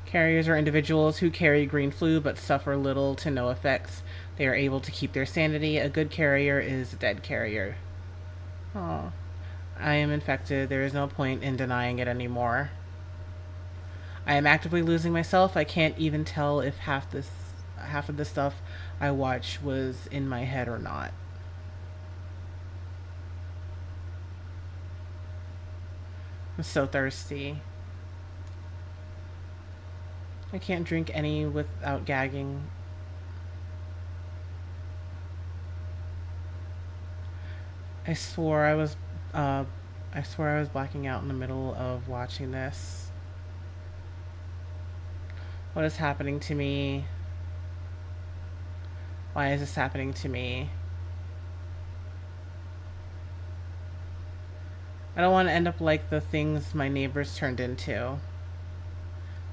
Carriers are individuals who carry green flu but suffer little to no effects. They are able to keep their sanity. A good carrier is a dead carrier. Oh, I am infected. There is no point in denying it anymore. I am actively losing myself. I can't even tell if half of the stuff I watch was in my head or not. I'm so thirsty. I can't drink any without gagging. I swore I was uh I swear I was blacking out in the middle of watching this. What is happening to me? Why is this happening to me? I don't want to end up like the things my neighbors turned into.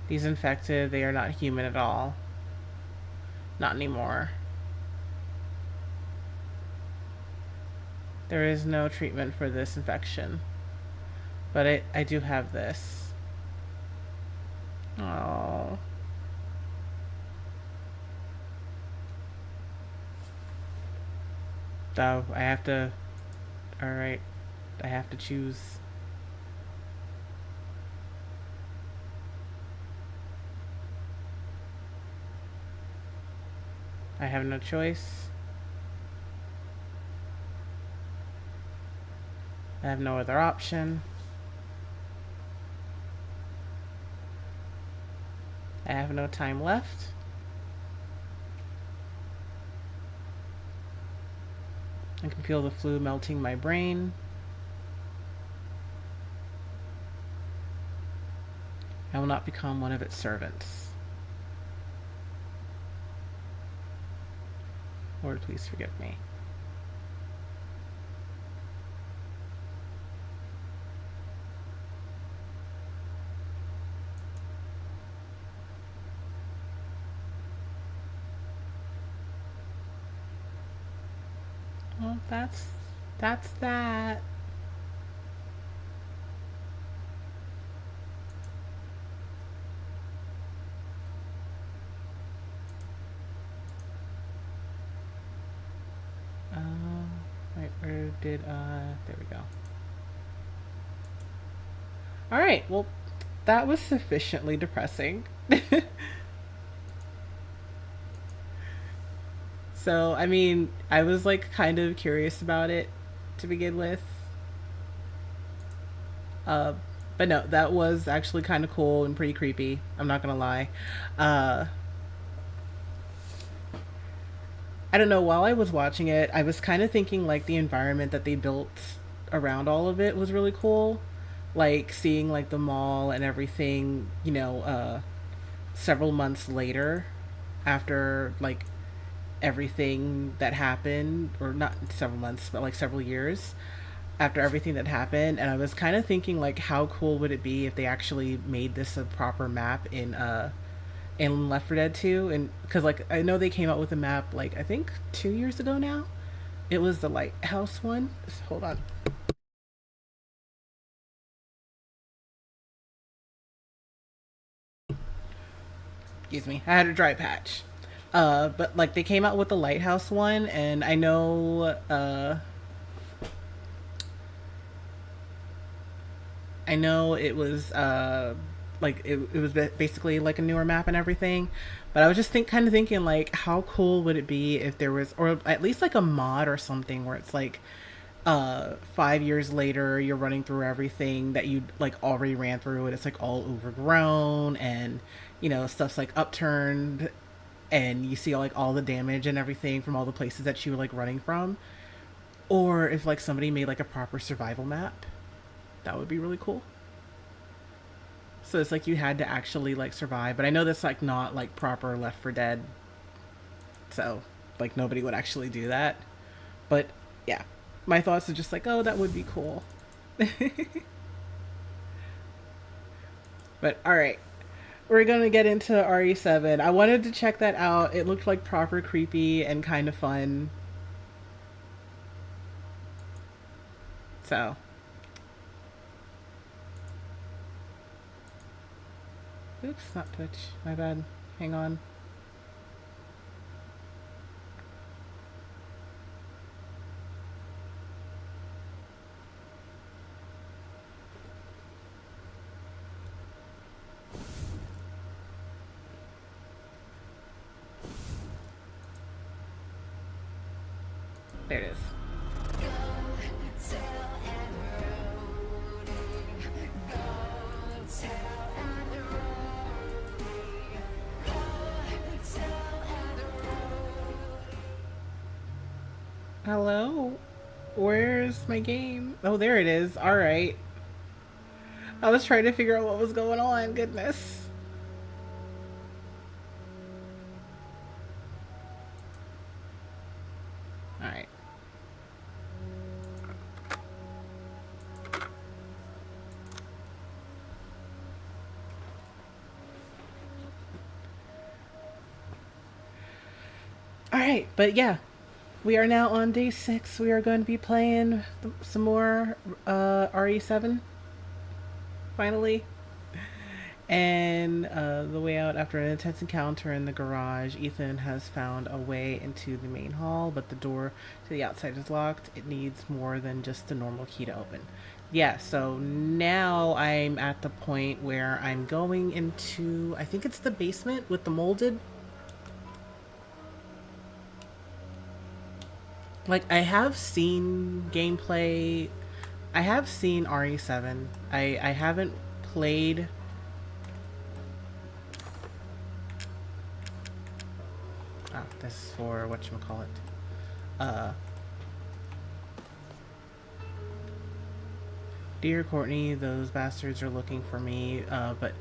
These infected, they are not human at all. Not anymore. There is no treatment for this infection. But I do have this. Oh. So I have to. Alright. I have to choose. I have no choice. I have no other option. I have no time left. I can feel the flu melting my brain. I will not become one of its servants. Lord, please forgive me. Well, that's that. Wait, where did there we go. All right, well, that was sufficiently depressing. So, I mean, I was like kind of curious about it to begin with. Uh, but no, that was actually kind of cool and pretty creepy. I'm not gonna lie. Uh, I don't know. While I was watching it, I was kind of thinking like the environment that they built around all of it was really cool. Like seeing like the mall and everything, several months later after like everything that happened, or not several months, but like several years after everything that happened. And I was kind of thinking like how cool would it be if they actually made this a proper map in Left 4 Dead 2, and because like I know they came out with a map like I think 2 years ago now. It was the lighthouse one. Just hold on. Excuse me. I had a dry patch. But like they came out with the Lighthouse one, and I know it was like it was basically like a newer map and everything. But I was just kind of thinking like how cool would it be if there was, or at least like a mod or something where it's like 5 years later you're running through everything that you like already ran through, and it's like all overgrown, and stuff's like upturned, and you see like all the damage and everything from all the places that you were like running from. Or if like somebody made like a proper survival map, that would be really cool. So it's like you had to actually like survive, but I know that's like not like proper Left 4 Dead, so like nobody would actually do that. But yeah, my thoughts are just like, oh, that would be cool. But all right, we're gonna get into RE7. I wanted to check that out. It looked like proper creepy and kind of fun. So, oops, not Twitch. My bad. Hang on. There it is. Hello? Where's my game? Oh, there it is. Alright. I was trying to figure out what was going on. Goodness. Alright. Alright, but yeah. We are now on day 6. We are going to be playing some more RE7, finally. And the way out, after an intense encounter in the garage, Ethan has found a way into the main hall, but the door to the outside is locked. It needs more than just a normal key to open. Yeah, so now I'm at the point where I'm going into, I think it's the basement with the molded. Like, I have seen gameplay. I have seen RE7. I haven't played. Oh, this is for whatchamacallit. Dear Courtney, those bastards are looking for me, but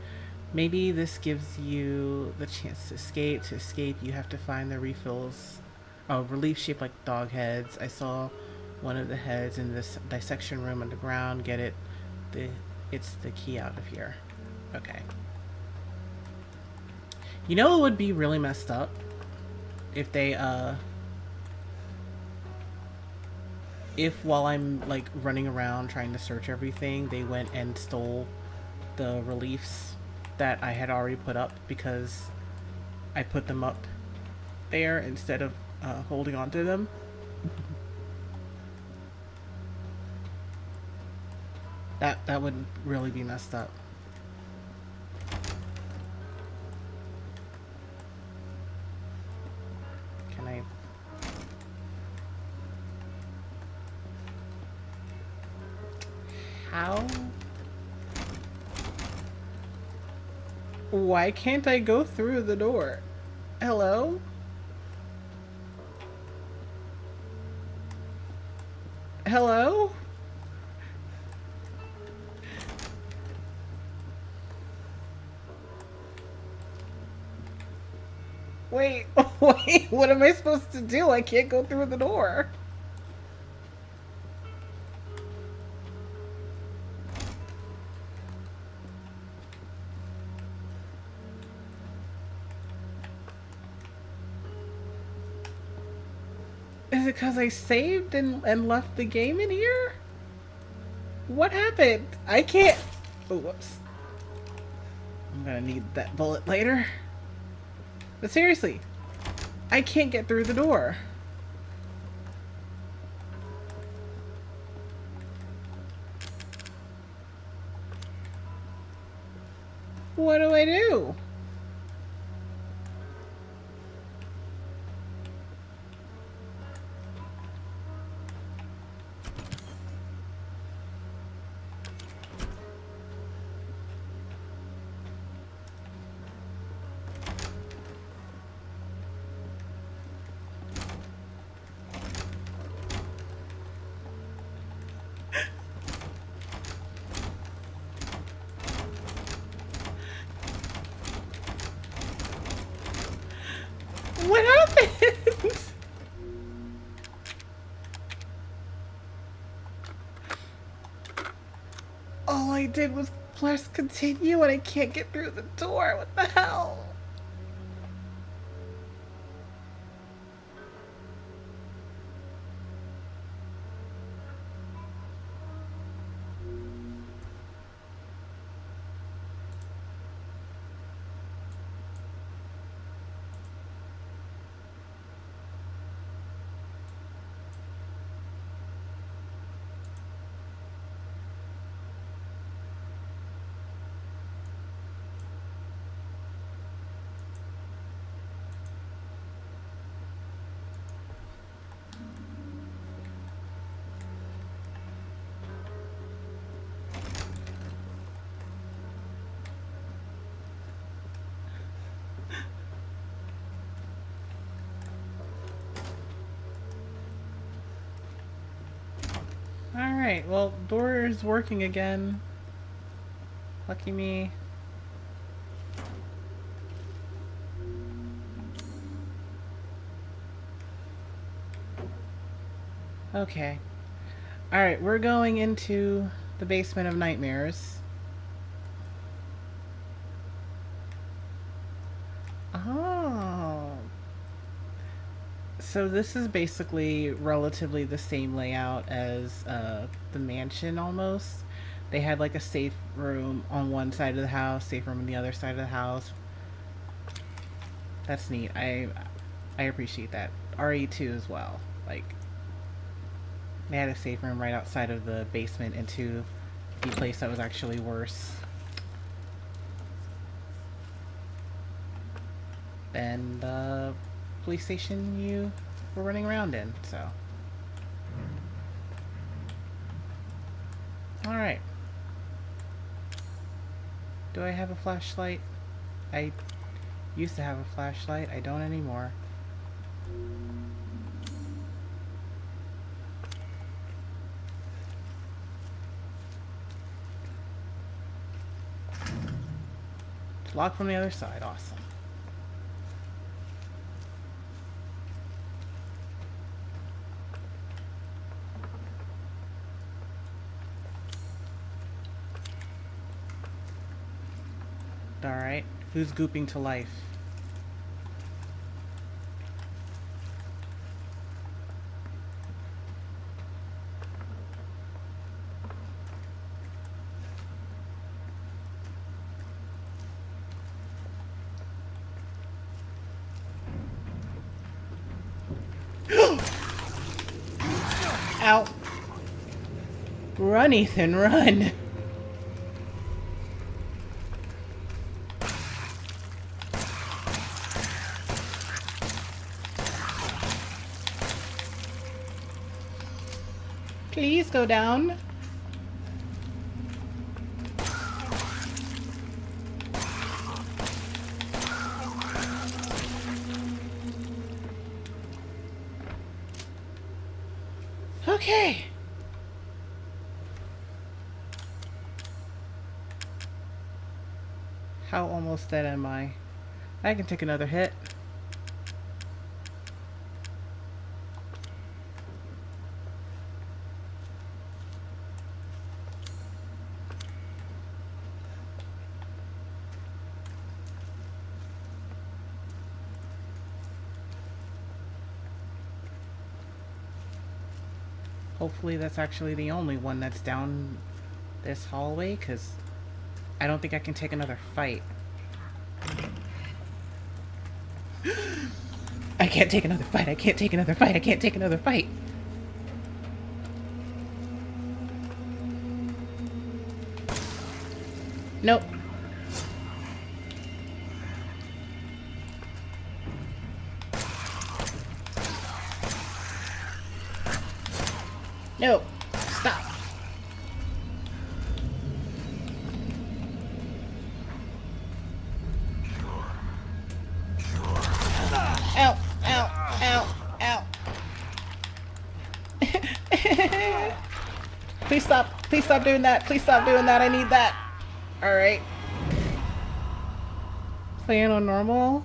maybe this gives you the chance to escape. To escape, you have to find the refills. Oh, relief shaped like dog heads. I saw one of the heads in this dissection room underground. Get it? It's the key out of here. Okay. You know it would be really messed up if they if while I'm like running around trying to search everything, they went and stole the reliefs that I had already put up because I put them up there instead of holding on to them. That would really be messed up. Can I? How? Why can't I go through the door? Hello? Hello? Wait, wait, what am I supposed to do? I can't go through the door. Is it because I saved and left the game in here? What happened? I can't... Oh, whoops. I'm gonna need that bullet later. But seriously, I can't get through the door. What do I do? What happened? All I did was press continue and I can't get through the door. What the hell? Alright, well, door is working again. Lucky me. Okay. Alright, we're going into the basement of nightmares. Oh. So this is basically relatively the same layout as the mansion almost. They had like a safe room on one side of the house, safe room on the other side of the house. That's neat. I appreciate that. RE2 as well. Like, they had a safe room right outside of the basement into the place that was actually worse than the police station you were running around in, so. Alright. Do I have a flashlight? I used to have a flashlight. I don't anymore. It's locked from the other side. Awesome. Alright. Who's gooping to life? Ow. Run, Ethan, run. Please go down. Okay. How almost dead am I? I can take another hit. Hopefully that's actually the only one that's down this hallway, because I don't think I can take another fight. I can't take another fight. I can't take another fight. I can't take another fight. Nope. Nope. Stop. Ow, ow, ow, ow. Please stop. Please stop doing that. Please stop doing that. I need that. Alright. Playing on normal?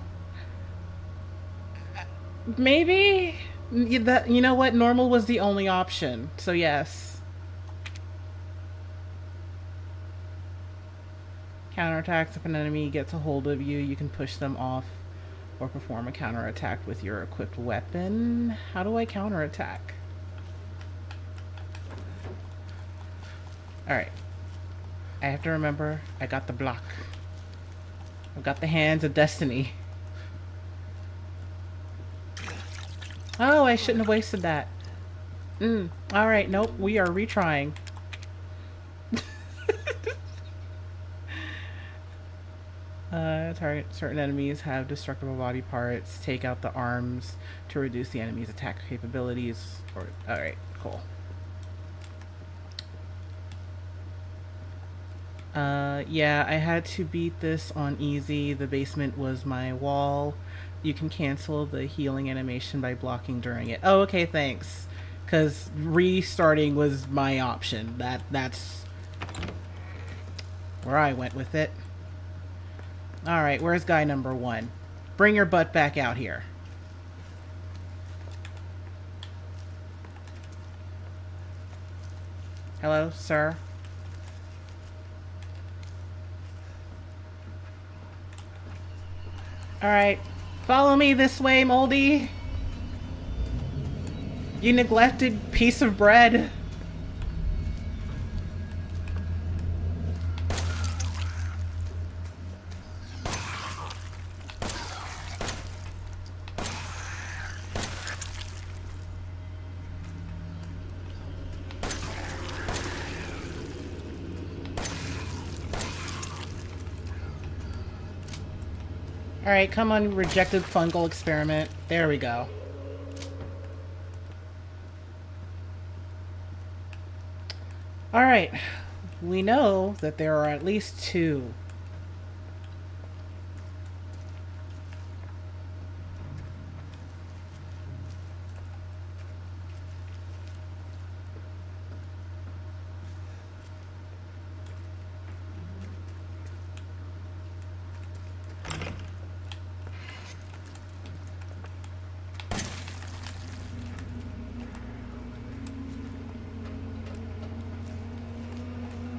Maybe? You know what? Normal was the only option. So yes. Counterattacks. If an enemy gets a hold of you, you can push them off or perform a counterattack with your equipped weapon. How do I counterattack? Alright. I have to remember, I got the block. I've got the hands of destiny. Oh, I shouldn't have wasted that. Alright, nope, we are retrying. Target certain enemies have destructible body parts. Take out the arms to reduce the enemy's attack capabilities. Alright, cool. Yeah, I had to beat this on easy. The basement was my wall. You can cancel the healing animation by blocking during it. Oh, okay, thanks. Because restarting was my option. That's where I went with it. Alright, where's guy number 1? Bring your butt back out here. Hello, sir? Alright. Follow me this way, Moldy. You neglected piece of bread. Alright, come on, rejected fungal experiment. There we go. Alright, we know that there are at least 2.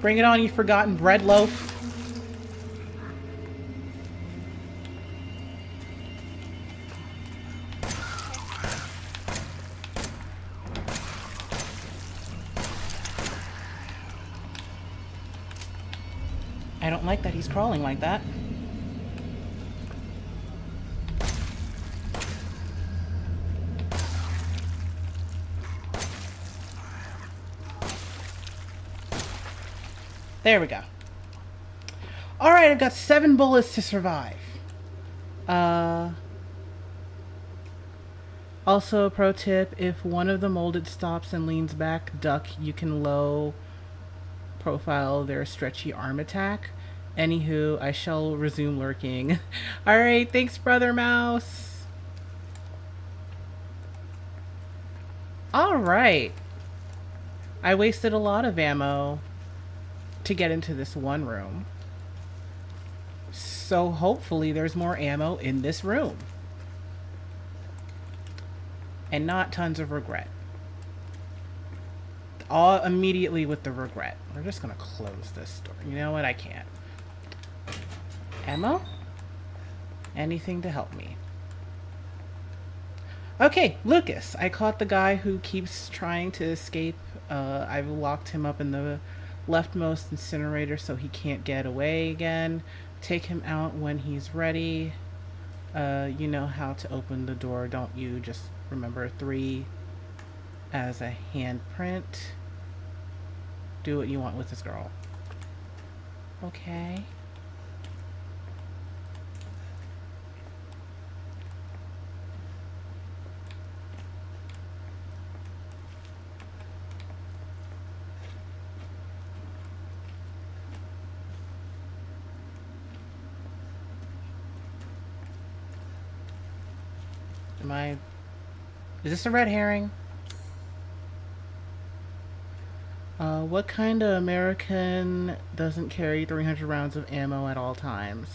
Bring it on, you forgotten bread loaf. I don't like that he's crawling like that. There we go. Alright, I've got 7 bullets to survive. Also, a pro tip, if one of the molded stops and leans back, duck, you can low profile their stretchy arm attack. Anywho, I shall resume lurking. Alright, thanks, Brother Mouse. Alright. I wasted a lot of ammo to get into this one room. So hopefully there's more ammo in this room. And not tons of regret. All immediately with the regret. We're just gonna close this door. You know what? I can't. Ammo? Anything to help me. Okay, Lucas. I caught the guy who keeps trying to escape. I've locked him up in the leftmost incinerator so he can't get away again. Take him out when he's ready. You know how to open the door, don't you? Just remember 3 as a handprint. Do what you want with this girl. Okay. Is this a red herring? What kind of American doesn't carry 300 rounds of ammo at all times?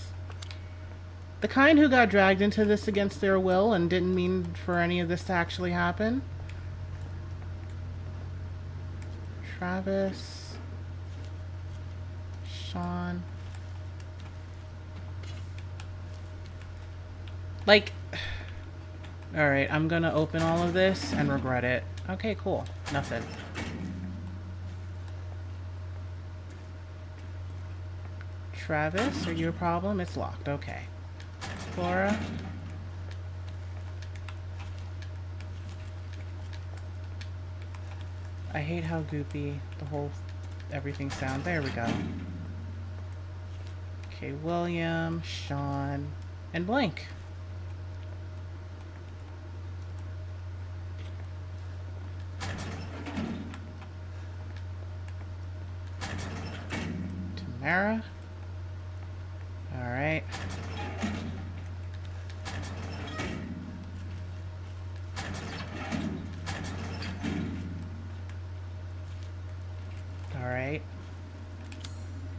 The kind who got dragged into this against their will and didn't mean for any of this to actually happen? Travis. Sean. Like... Alright, I'm gonna open all of this and regret it. Okay, cool. Nothing. Travis, are you a problem? It's locked. Okay. Laura? I hate how goopy the whole everything sounds. There we go. Okay, William, Sean, and Blank. Tamara. Alright. Alright.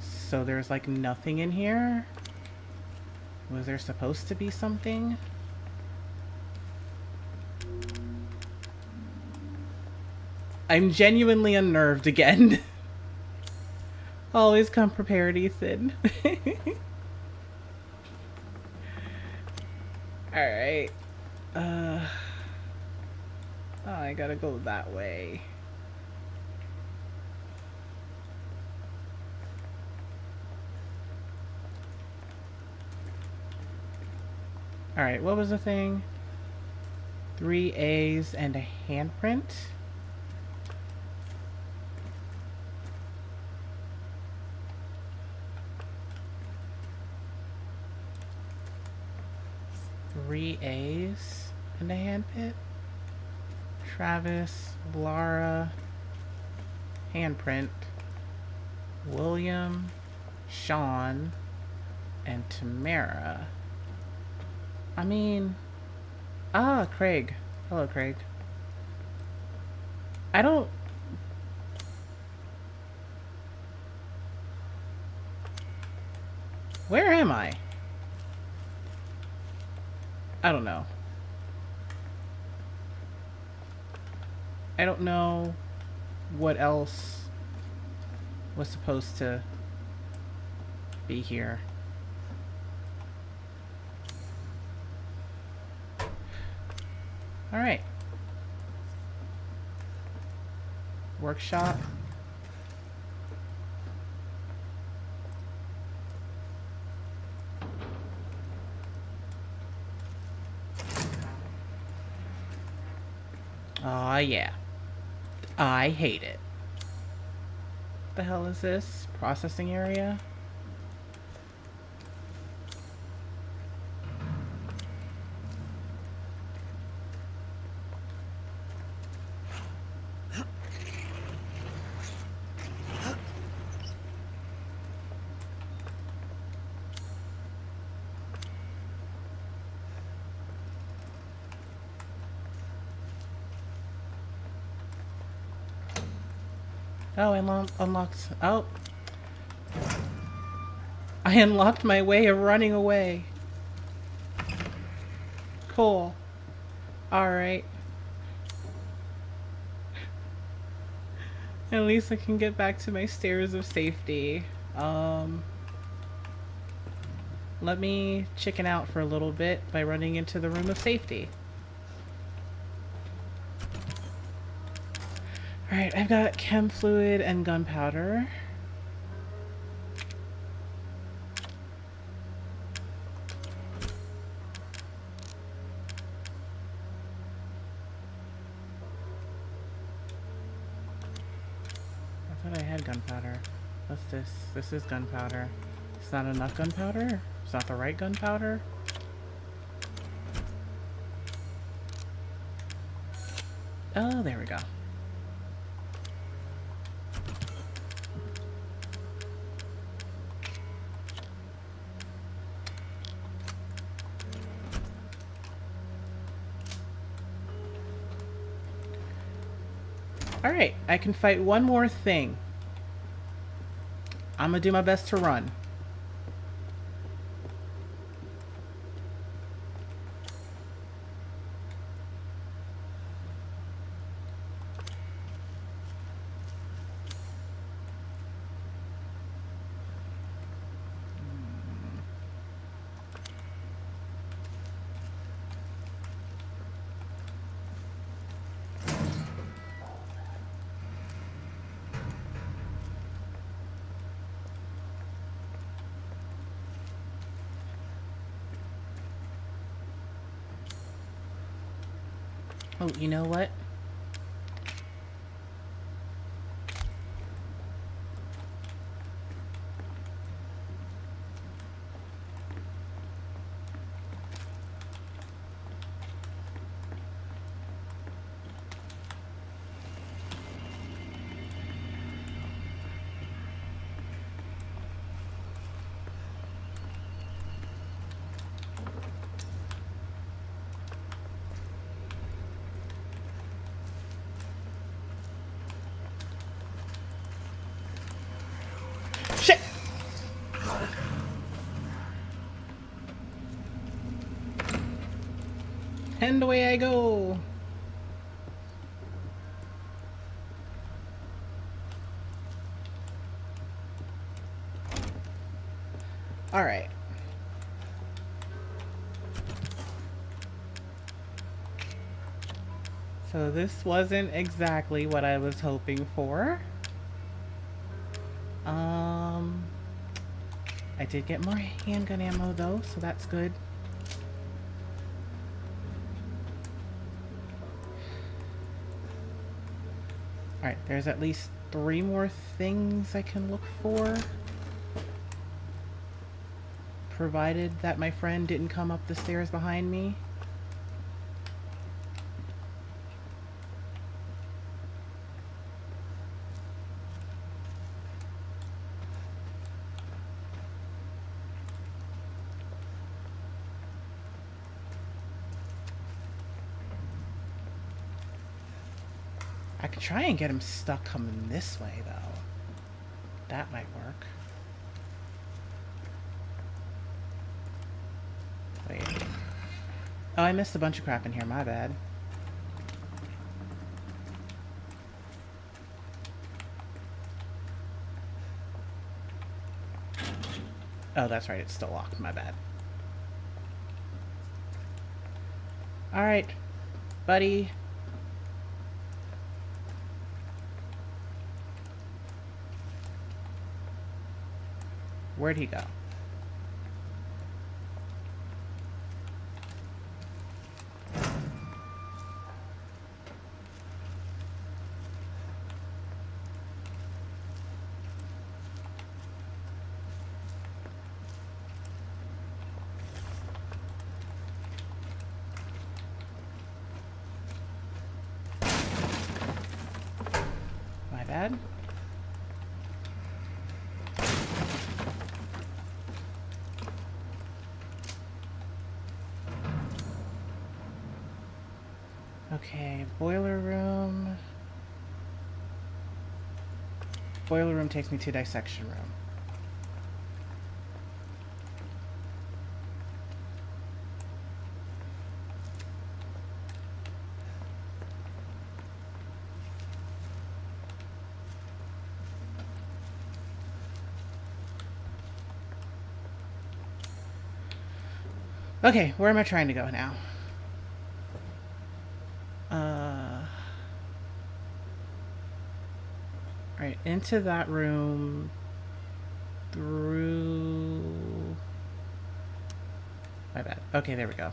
So there's like nothing in here? Was there supposed to be something? I'm genuinely unnerved again. Always come prepared, Ethan. Alright. Oh, I gotta go that way. Alright, what was the thing? 3 A's and a handprint? Three A's and a handprint? Travis, Lara, handprint, William, Sean, and Tamara. I mean... Ah, Craig. Hello, Craig. I don't... Where am I? I don't know. I don't know what else was supposed to be here. All right. Workshop. Aw, yeah. I hate it. What the hell is this? Processing area? Oh, I unlocked... Oh. I unlocked my way of running away. Cool. Alright. At least I can get back to my stairs of safety. Let me chicken out for a little bit by running into the room of safety. Alright, I've got chem fluid and gunpowder. gunpowder. What's this? This is gunpowder. It's not enough gunpowder? It's not the right gunpowder? Oh, there we go. Alright, I can fight one more thing. I'm gonna do my best to run. Oh, you know what? Shit! And away I go. All right. So this wasn't exactly what I was hoping for. I did get more handgun ammo though, so that's good. Alright, there's at least 3 more things I can look for. Provided that my friend didn't come up the stairs behind me. I could try and get him stuck coming this way, though. That might work. Wait. Oh, I missed a bunch of crap in here. My bad. Oh, that's right. It's still locked. My bad. Alright, buddy. Where'd he go? My bad. Okay, boiler room. Boiler room takes me to dissection room. Okay, where am I trying to go now? Right, into that room, through... My bad. Okay, there we go.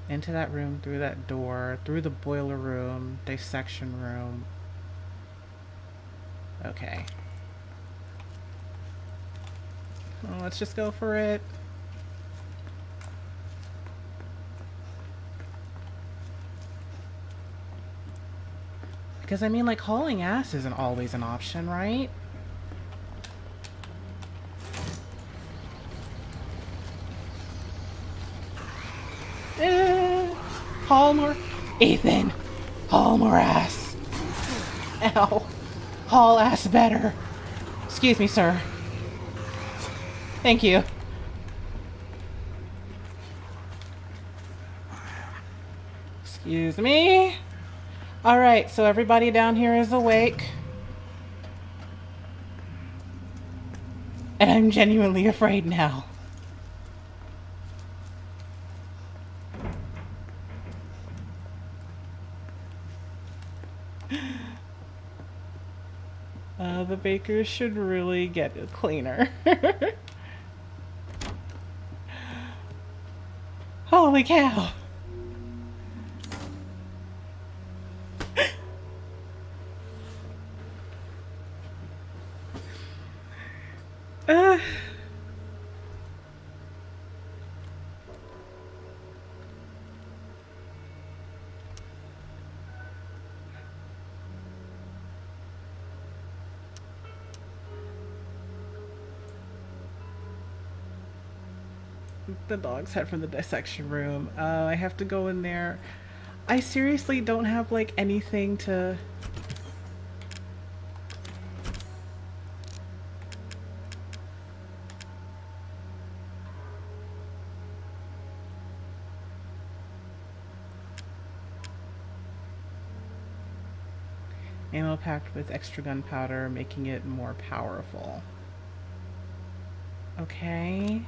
Into that room, through that door, through the boiler room, dissection room. Okay. Well, let's just go for it. Because, I mean, like, hauling ass isn't always an option, right? Haul more... Ethan! Haul more ass! Ow. Haul ass better. Excuse me, sir. Thank you. Excuse me. Alright, so everybody down here is awake. And I'm genuinely afraid now. The bakers should really get a cleaner. Holy cow! Uh... The dog's head from the dissection room. I have to go in there. I seriously don't have, like, anything to... Ammo packed with extra gunpowder, making it more powerful. Okay.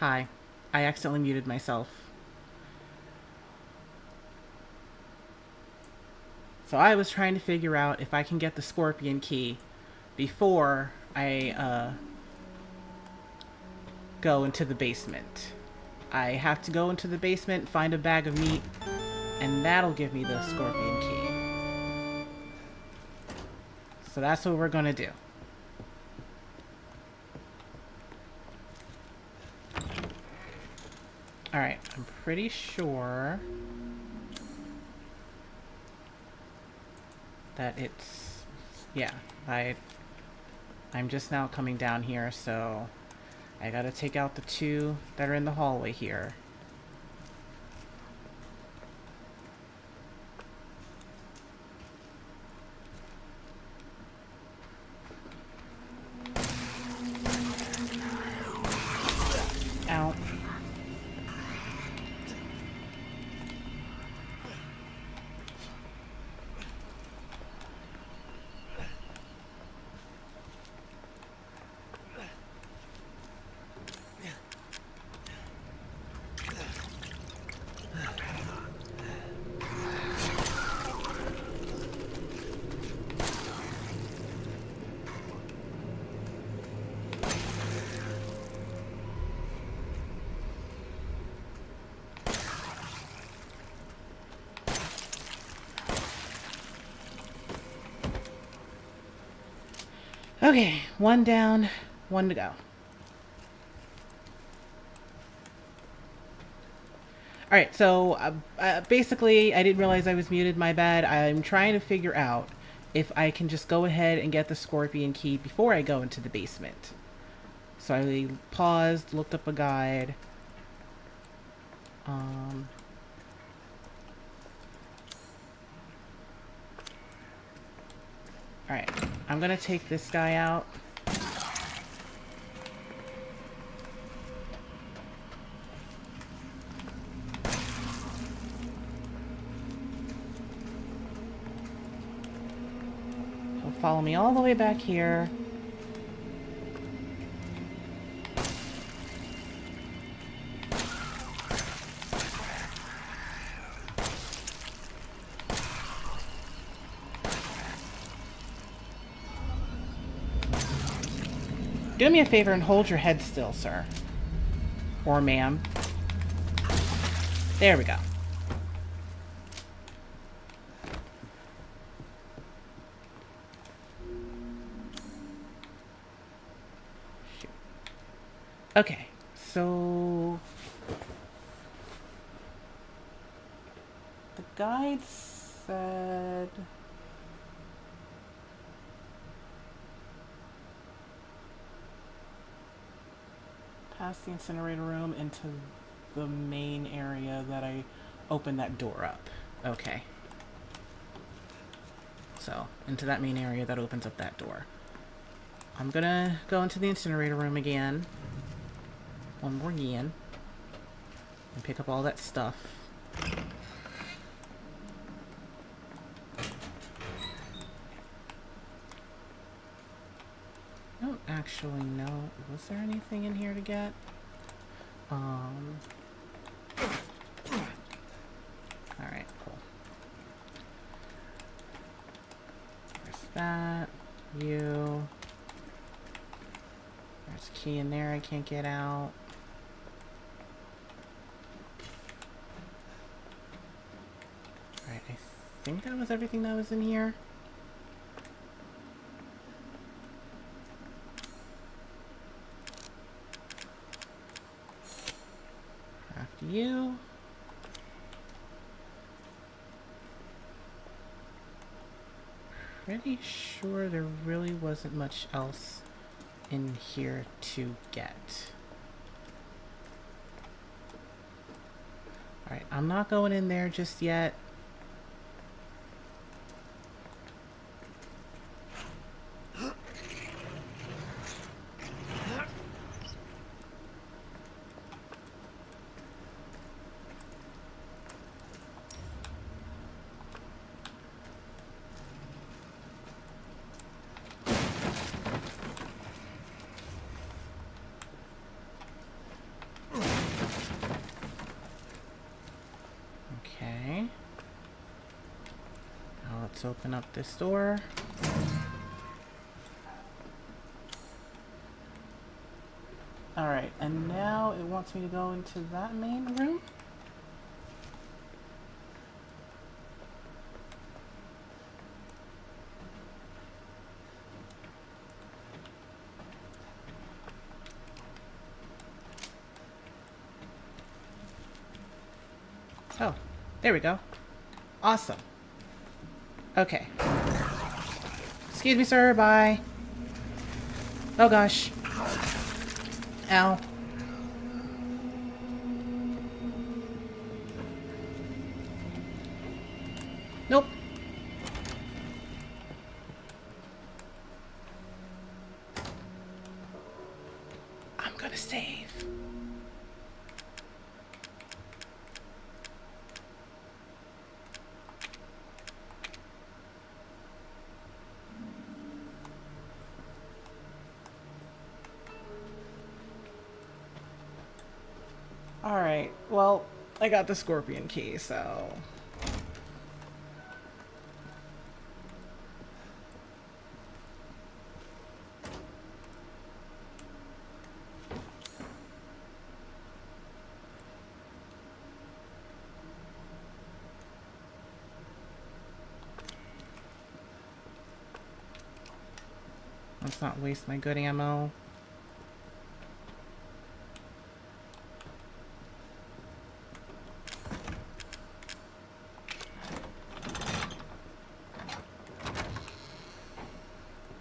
Hi. I accidentally muted myself. So I was trying to figure out if I can get the scorpion key before I go into the basement. I have to go into the basement, find a bag of meat, and that'll give me the scorpion key. So that's what we're gonna do. Alright, I'm pretty sure that it's... yeah, I'm just now coming down here, so I gotta take out the two that are in the hallway here. Ow. Okay, one down, one to go. Alright, so basically, I didn't realize I was muted, my bad. I'm trying to figure out if I can just go ahead and get the scorpion key before I go into the basement. So I paused, looked up a guide. Alright, I'm gonna take this guy out. He'll follow me all the way back here. Do me a favor and hold your head still, sir. Or ma'am. There we go. Shoot. Okay, so... the guide said... past the incinerator room into the main area that I opened that door up. Okay. So, into that main area that opens up that door. I'm gonna go into the incinerator room again. One more again. And pick up all that stuff. I don't actually know. Was there anything in here to get? Alright, cool. There's that. You. There's a key in there I can't get out. Alright, I think that was everything that was in here. After you. Pretty sure there really wasn't much else in here to get. Alright, I'm not going in there just yet. Let's open up this door. Alright, and now it wants me to go into that main room? Oh, there we go. Awesome. Okay. Excuse me, sir. Bye. Oh, gosh. Ow. Nope. I'm gonna save. Alright, well, I got the scorpion key, so... Let's not waste my good ammo.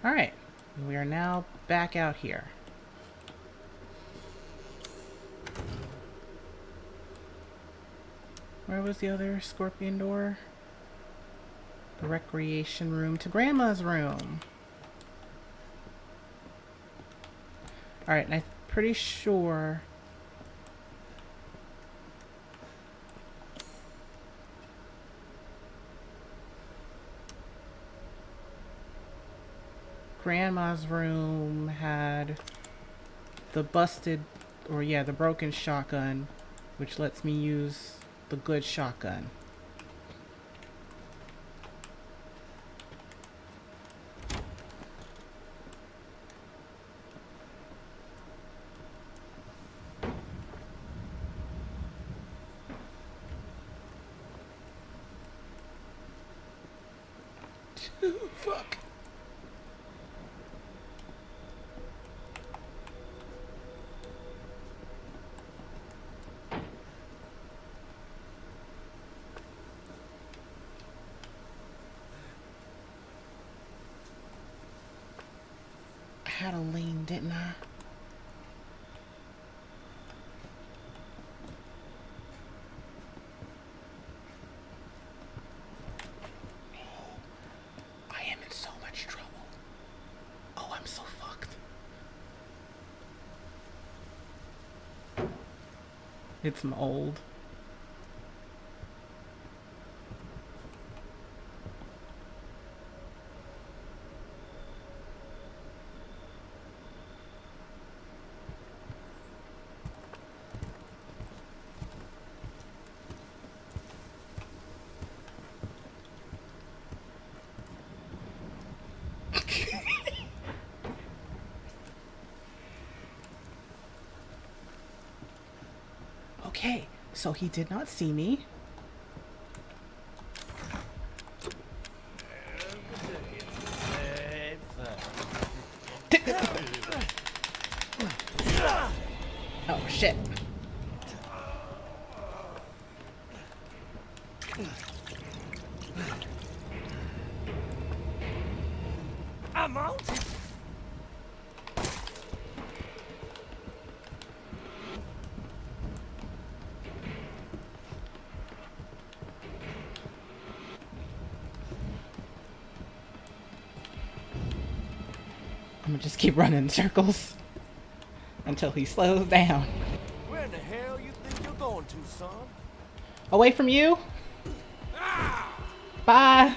Alright, we are now back out here. Where was the other scorpion door? The recreation room to Grandma's room. Alright, and I'm pretty sure... Grandma's room had the busted, or yeah, the broken shotgun, which lets me use the good shotgun. Fuck. I had a lane, didn't I? I am in so much trouble. Oh, I'm so fucked. It's old. Okay, so he did not see me. Oh shit. I'm out. I'm gonna just keep running in circles until he slows down. Where in the hell you think you're going to, son? Away from you. Bye.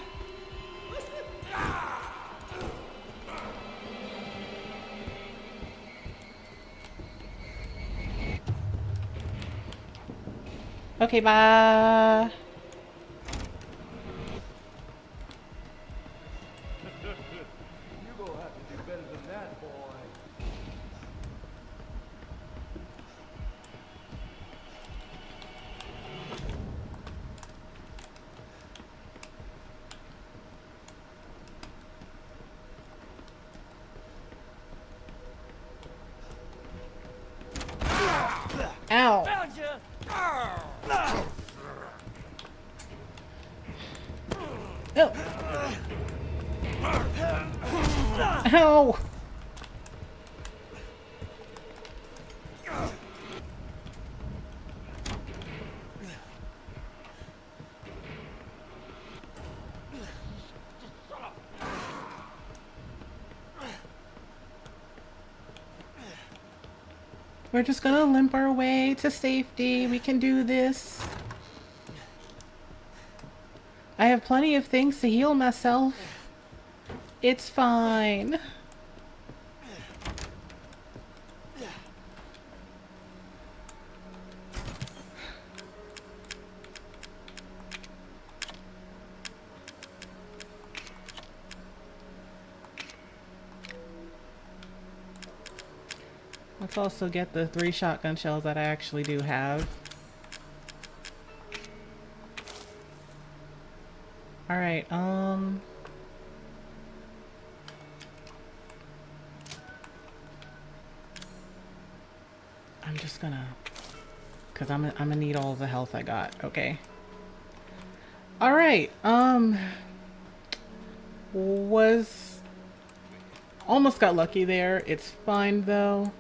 Okay, bye. Ow. Found you. Oh. Ow. We're just gonna limp our way to safety. We can do this. I have plenty of things to heal myself. It's fine. Let's also get the 3 shotgun shells that I actually do have. Alright, I'm just gonna... Because I'm gonna need all the health I got, okay? Alright, was... Almost got lucky there. It's fine, though.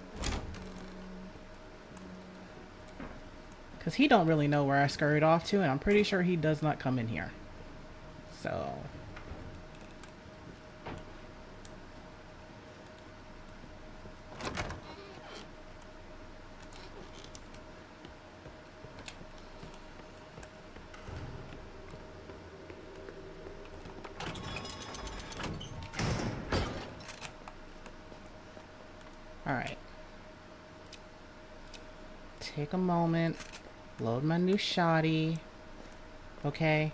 Because he don't really know where I scurried off to, and I'm pretty sure he does not come in here. So... Alright. Take a moment. Load my new shoddy. Okay.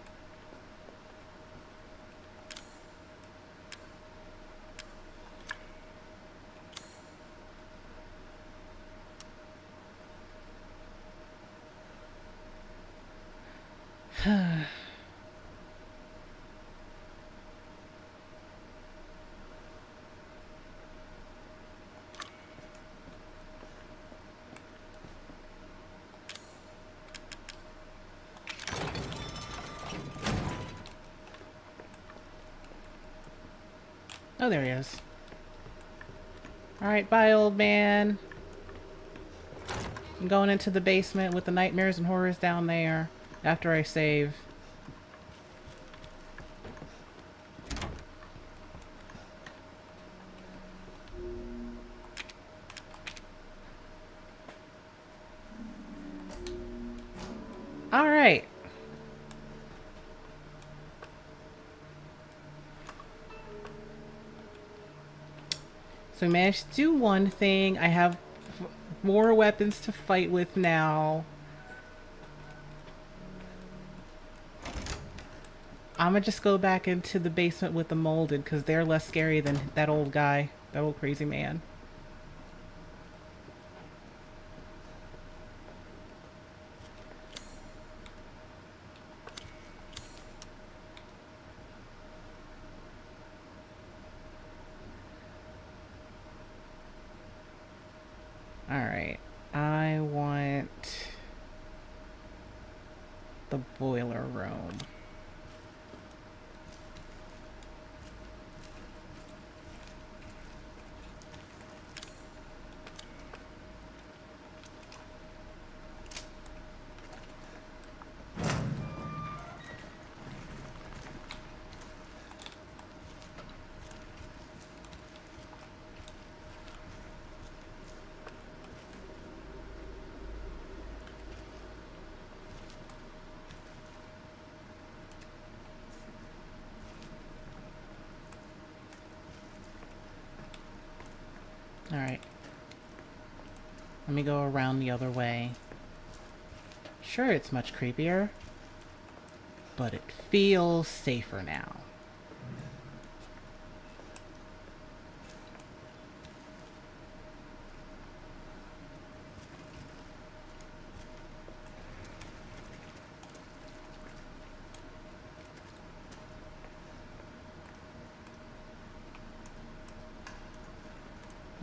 Oh, there he is. Alright, bye, old man. I'm going into the basement with the nightmares and horrors down there after I save. Alright. So we managed to do one thing. I have more weapons to fight with now. I'm gonna just go back into the basement with the molded because they're less scary than that old guy, that old crazy man. Alright, I want the boiler room. Alright. Let me go around the other way. Sure, it's much creepier, but it feels safer now.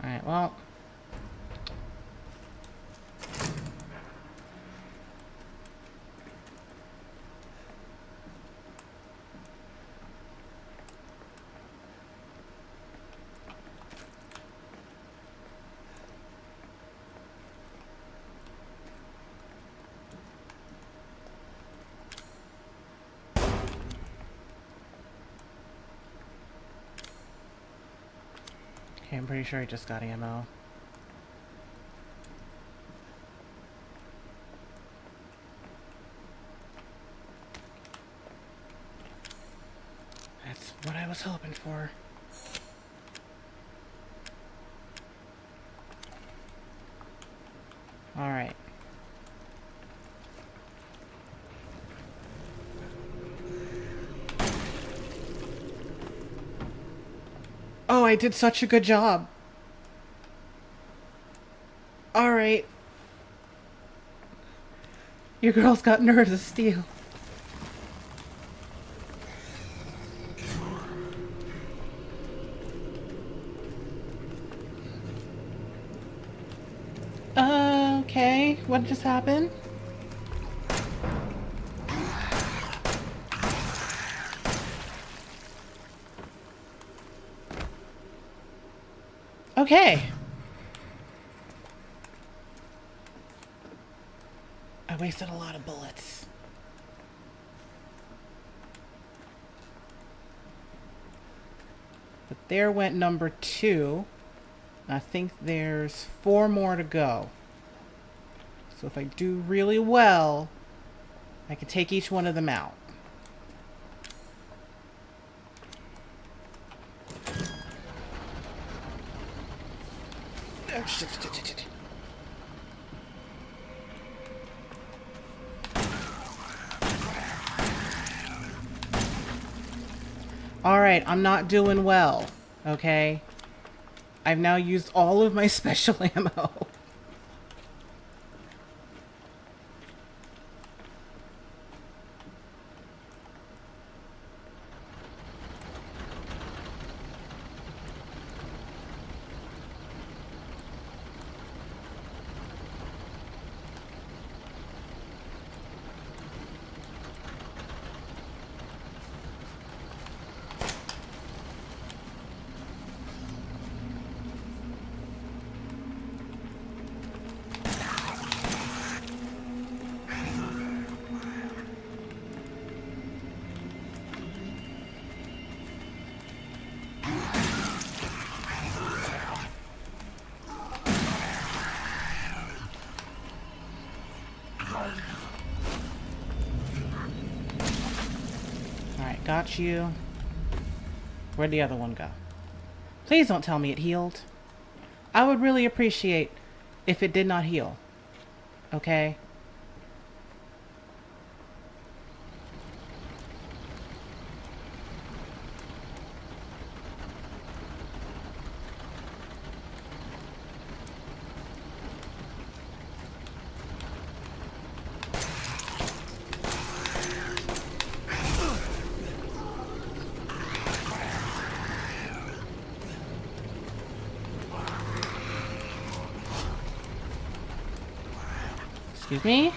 Alright, well. Okay, I'm pretty sure I just got ammo. That's what I was hoping for. All right. Oh, I did such a good job. All right. Your girl's got nerves of steel. Okay. What just happened? Okay. I wasted a lot of bullets. But there went number 2. I think there's 4 more to go. So if I do really well, I can take each one of them out. Oh, shit. Alright, I'm not doing well, okay? I've now used all of my special ammo. Alright, got you. Where'd the other one go? Please don't tell me it healed. I would really appreciate if it did not heal. Okay? Excuse me?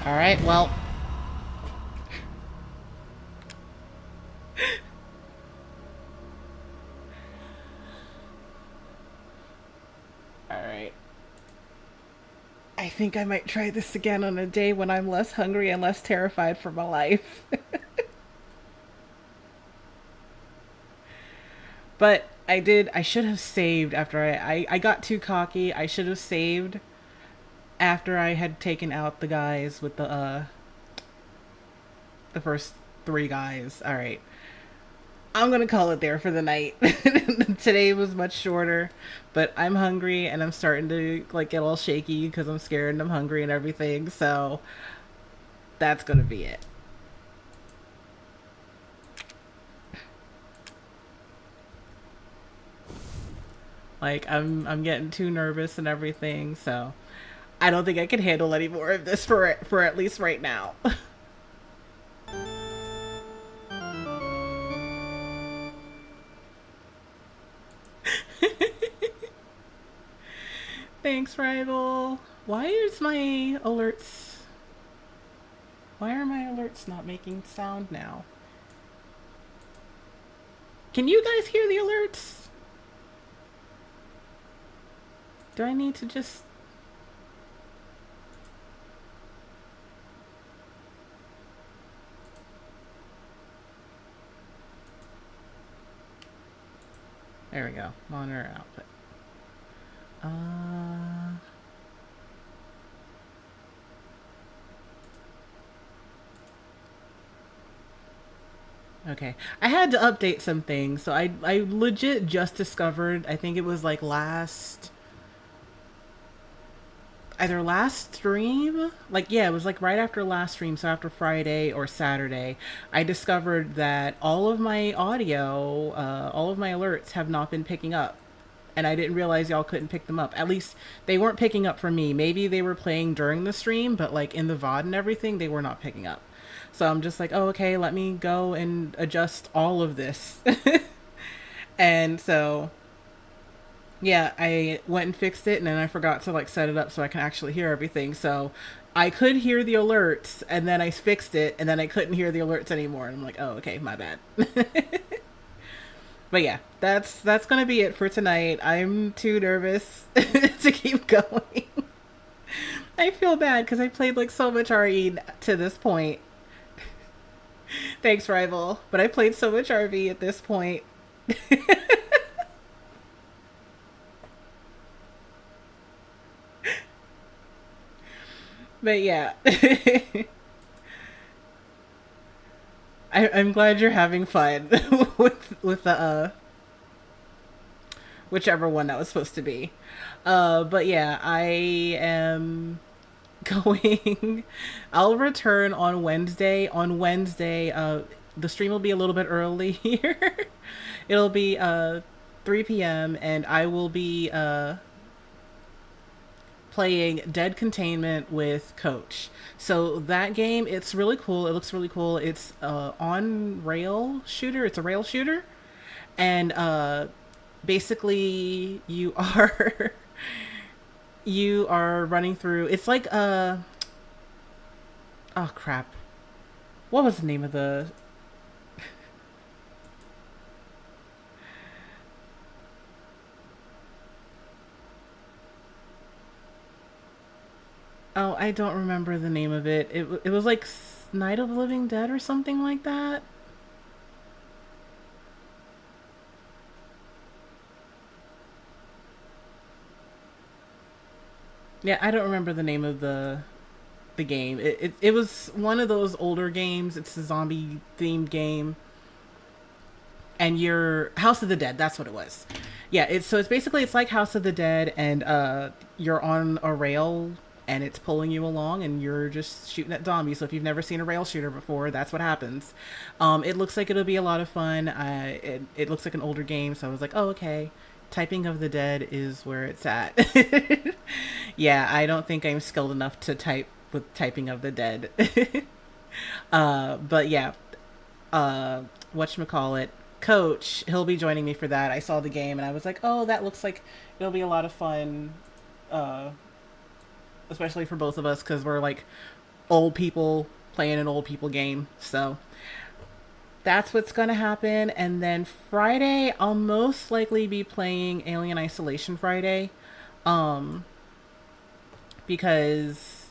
Alright, well. Alright. I think I might try this again on a day when I'm less hungry and less terrified for my life. But I should have saved after I got too cocky. I should have saved after I had taken out the guys with the first 3 guys. Alright. I'm gonna call it there for the night. Today was much shorter, but I'm hungry and I'm starting to like get all shaky because I'm scared and I'm hungry and everything. So that's gonna be it. Like I'm getting too nervous and everything. So I don't think I can handle any more of this for at least right now. Thanks, Rival. Why is my alerts... Why are my alerts not making sound now? Can you guys hear the alerts? Do I need to just... There we go. Monitor output. Okay. I had to update some things. So I legit just discovered, I think it was like either last stream, like, yeah, it was like right after last stream, so after Friday or Saturday, I discovered that all of my audio, all of my alerts have not been picking up, and I didn't realize y'all couldn't pick them up. At least they weren't picking up for me. Maybe they were playing during the stream, but like in the VOD and everything, they were not picking up. So I'm just like, oh, okay, let me go and adjust all of this. And so yeah, I went and fixed it, and then I forgot to like set it up so I can actually hear everything. So I could hear the alerts, and then I fixed it, and then I couldn't hear the alerts anymore. And I'm like, oh, okay, my bad. But yeah, that's gonna be it for tonight. I'm too nervous to keep going. I feel bad because I played like so much RE to this point. Thanks, Rival. But I played so much RV at this point. But yeah. I'm glad you're having fun with the whichever one that was supposed to be. But yeah, I am going. I'll return on Wednesday. On Wednesday, the stream will be a little bit earlier. It'll be 3 p.m. and I will be playing Dead Containment with Coach. So that game, it's really cool. It looks really cool. It's on rail shooter. It's a rail shooter, and basically you are you are running through. It's like oh crap, what was the name of the? Oh, I don't remember the name of it. It was like Night of the Living Dead or something like that. Yeah, I don't remember the name of the game. It was one of those older games. It's a zombie themed game. And you're House of the Dead, that's what it was. Yeah, it's basically it's like House of the Dead, and you're on a rail and it's pulling you along and you're just shooting at zombies. So if you've never seen a rail shooter before, that's what happens. It looks like it'll be a lot of fun. It looks like an older game, so I was like, oh, okay. Typing of the Dead is where it's at. Yeah, I don't think I'm skilled enough to type with Typing of the Dead. But yeah, whatchamacallit, Coach, he'll be joining me for that. I saw the game and I was like, oh, that looks like it'll be a lot of fun, uh, especially for both of us because we're like old people playing an old people game. So that's what's going to happen. And then Friday, I'll most likely be playing Alien Isolation Friday. Um, because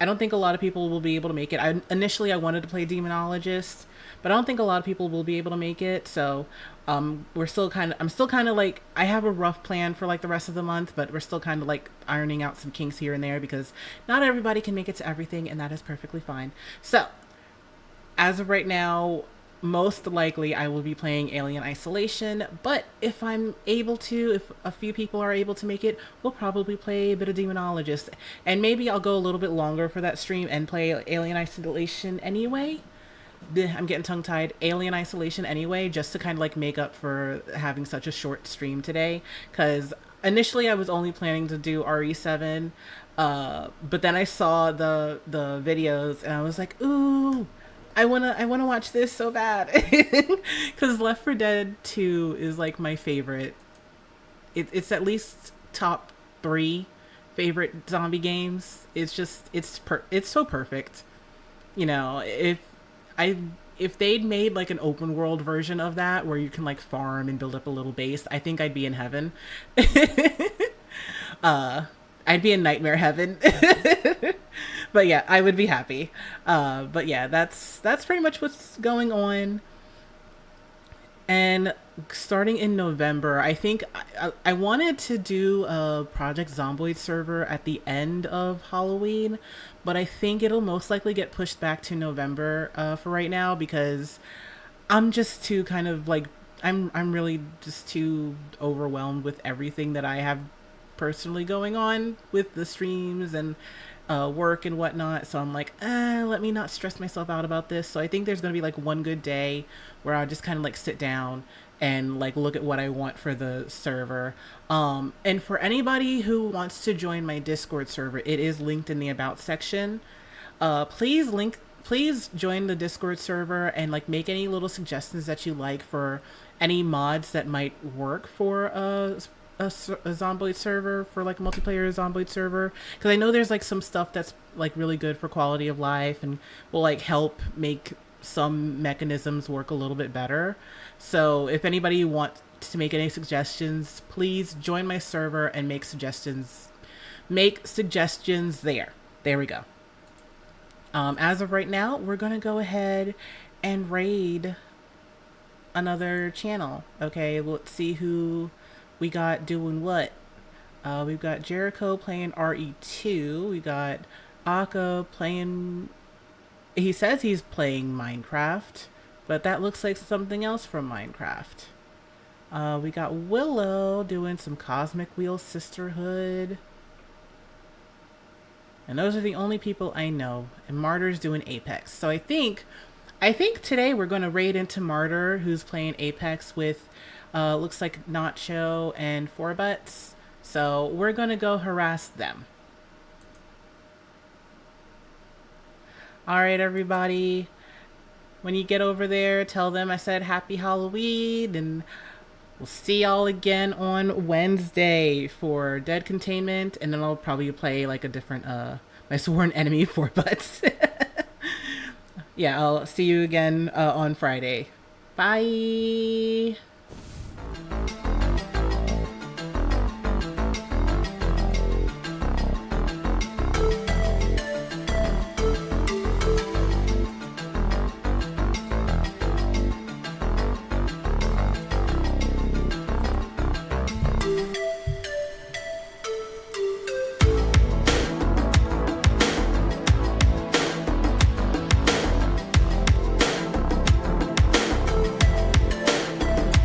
I don't think a lot of people will be able to make it. Initially I wanted to play Demonologist, but I don't think a lot of people will be able to make it. So I'm still kind of like, I have a rough plan for like the rest of the month, but we're still kind of like ironing out some kinks here and there because not everybody can make it to everything, and that is perfectly fine. So as of right now, most likely I will be playing Alien Isolation, but if I'm able to, if a few people are able to make it, we'll probably play a bit of Demonologist. And maybe I'll go a little bit longer for that stream and play Alien Isolation anyway. I'm getting tongue-tied. Alien Isolation anyway, just to kind of like make up for having such a short stream today. Because initially I was only planning to do RE7, but then I saw the videos and I was like, ooh, I wanna watch this so bad. Because Left 4 Dead 2 is like my favorite. It's at least top 3 favorite zombie games. It's just it's so perfect. You know, I if they'd made like an open world version of that where you can like farm and build up a little base, I think I'd be in heaven. I'd be in nightmare heaven. But yeah, I would be happy. But yeah, that's pretty much what's going on. And starting in November, I think I wanted to do a Project Zomboid server at the end of Halloween, but I think it'll most likely get pushed back to November for right now because I'm just too kind of like I'm really just too overwhelmed with everything that I have personally going on with the streams and work and whatnot. So I'm like, let me not stress myself out about this. So I think there's gonna be like one good day where I'll just kind of like sit down and like look at what I want for the server. And for anybody who wants to join my Discord server, it is linked in the about section. Please join the Discord server and like make any little suggestions that you like for any mods that might work for a Zomboid server, for like a multiplayer Zomboid server, because I know there's like some stuff that's like really good for quality of life and will like help make some mechanisms work a little bit better. So if anybody wants to make any suggestions, please join my server and make suggestions. Make suggestions there. There we go. As of right now, we're gonna go ahead and raid another channel. Okay, let's see who we got doing what. We've got Jericho playing RE2. We got Aka playing. He says he's playing Minecraft, but that looks like something else from Minecraft. We got Willow doing some Cosmic Wheel Sisterhood. And those are the only people I know. And Martyr's doing Apex. So I think today we're going to raid into Martyr, who's playing Apex with, looks like Nacho and Four Butts. So we're going to go harass them. All right, everybody. When you get over there, tell them I said Happy Halloween, and we'll see y'all again on Wednesday for Dead Containment, and then I'll probably play like a different, my sworn enemy, Four Butts. Yeah, I'll see you again on Friday. Bye!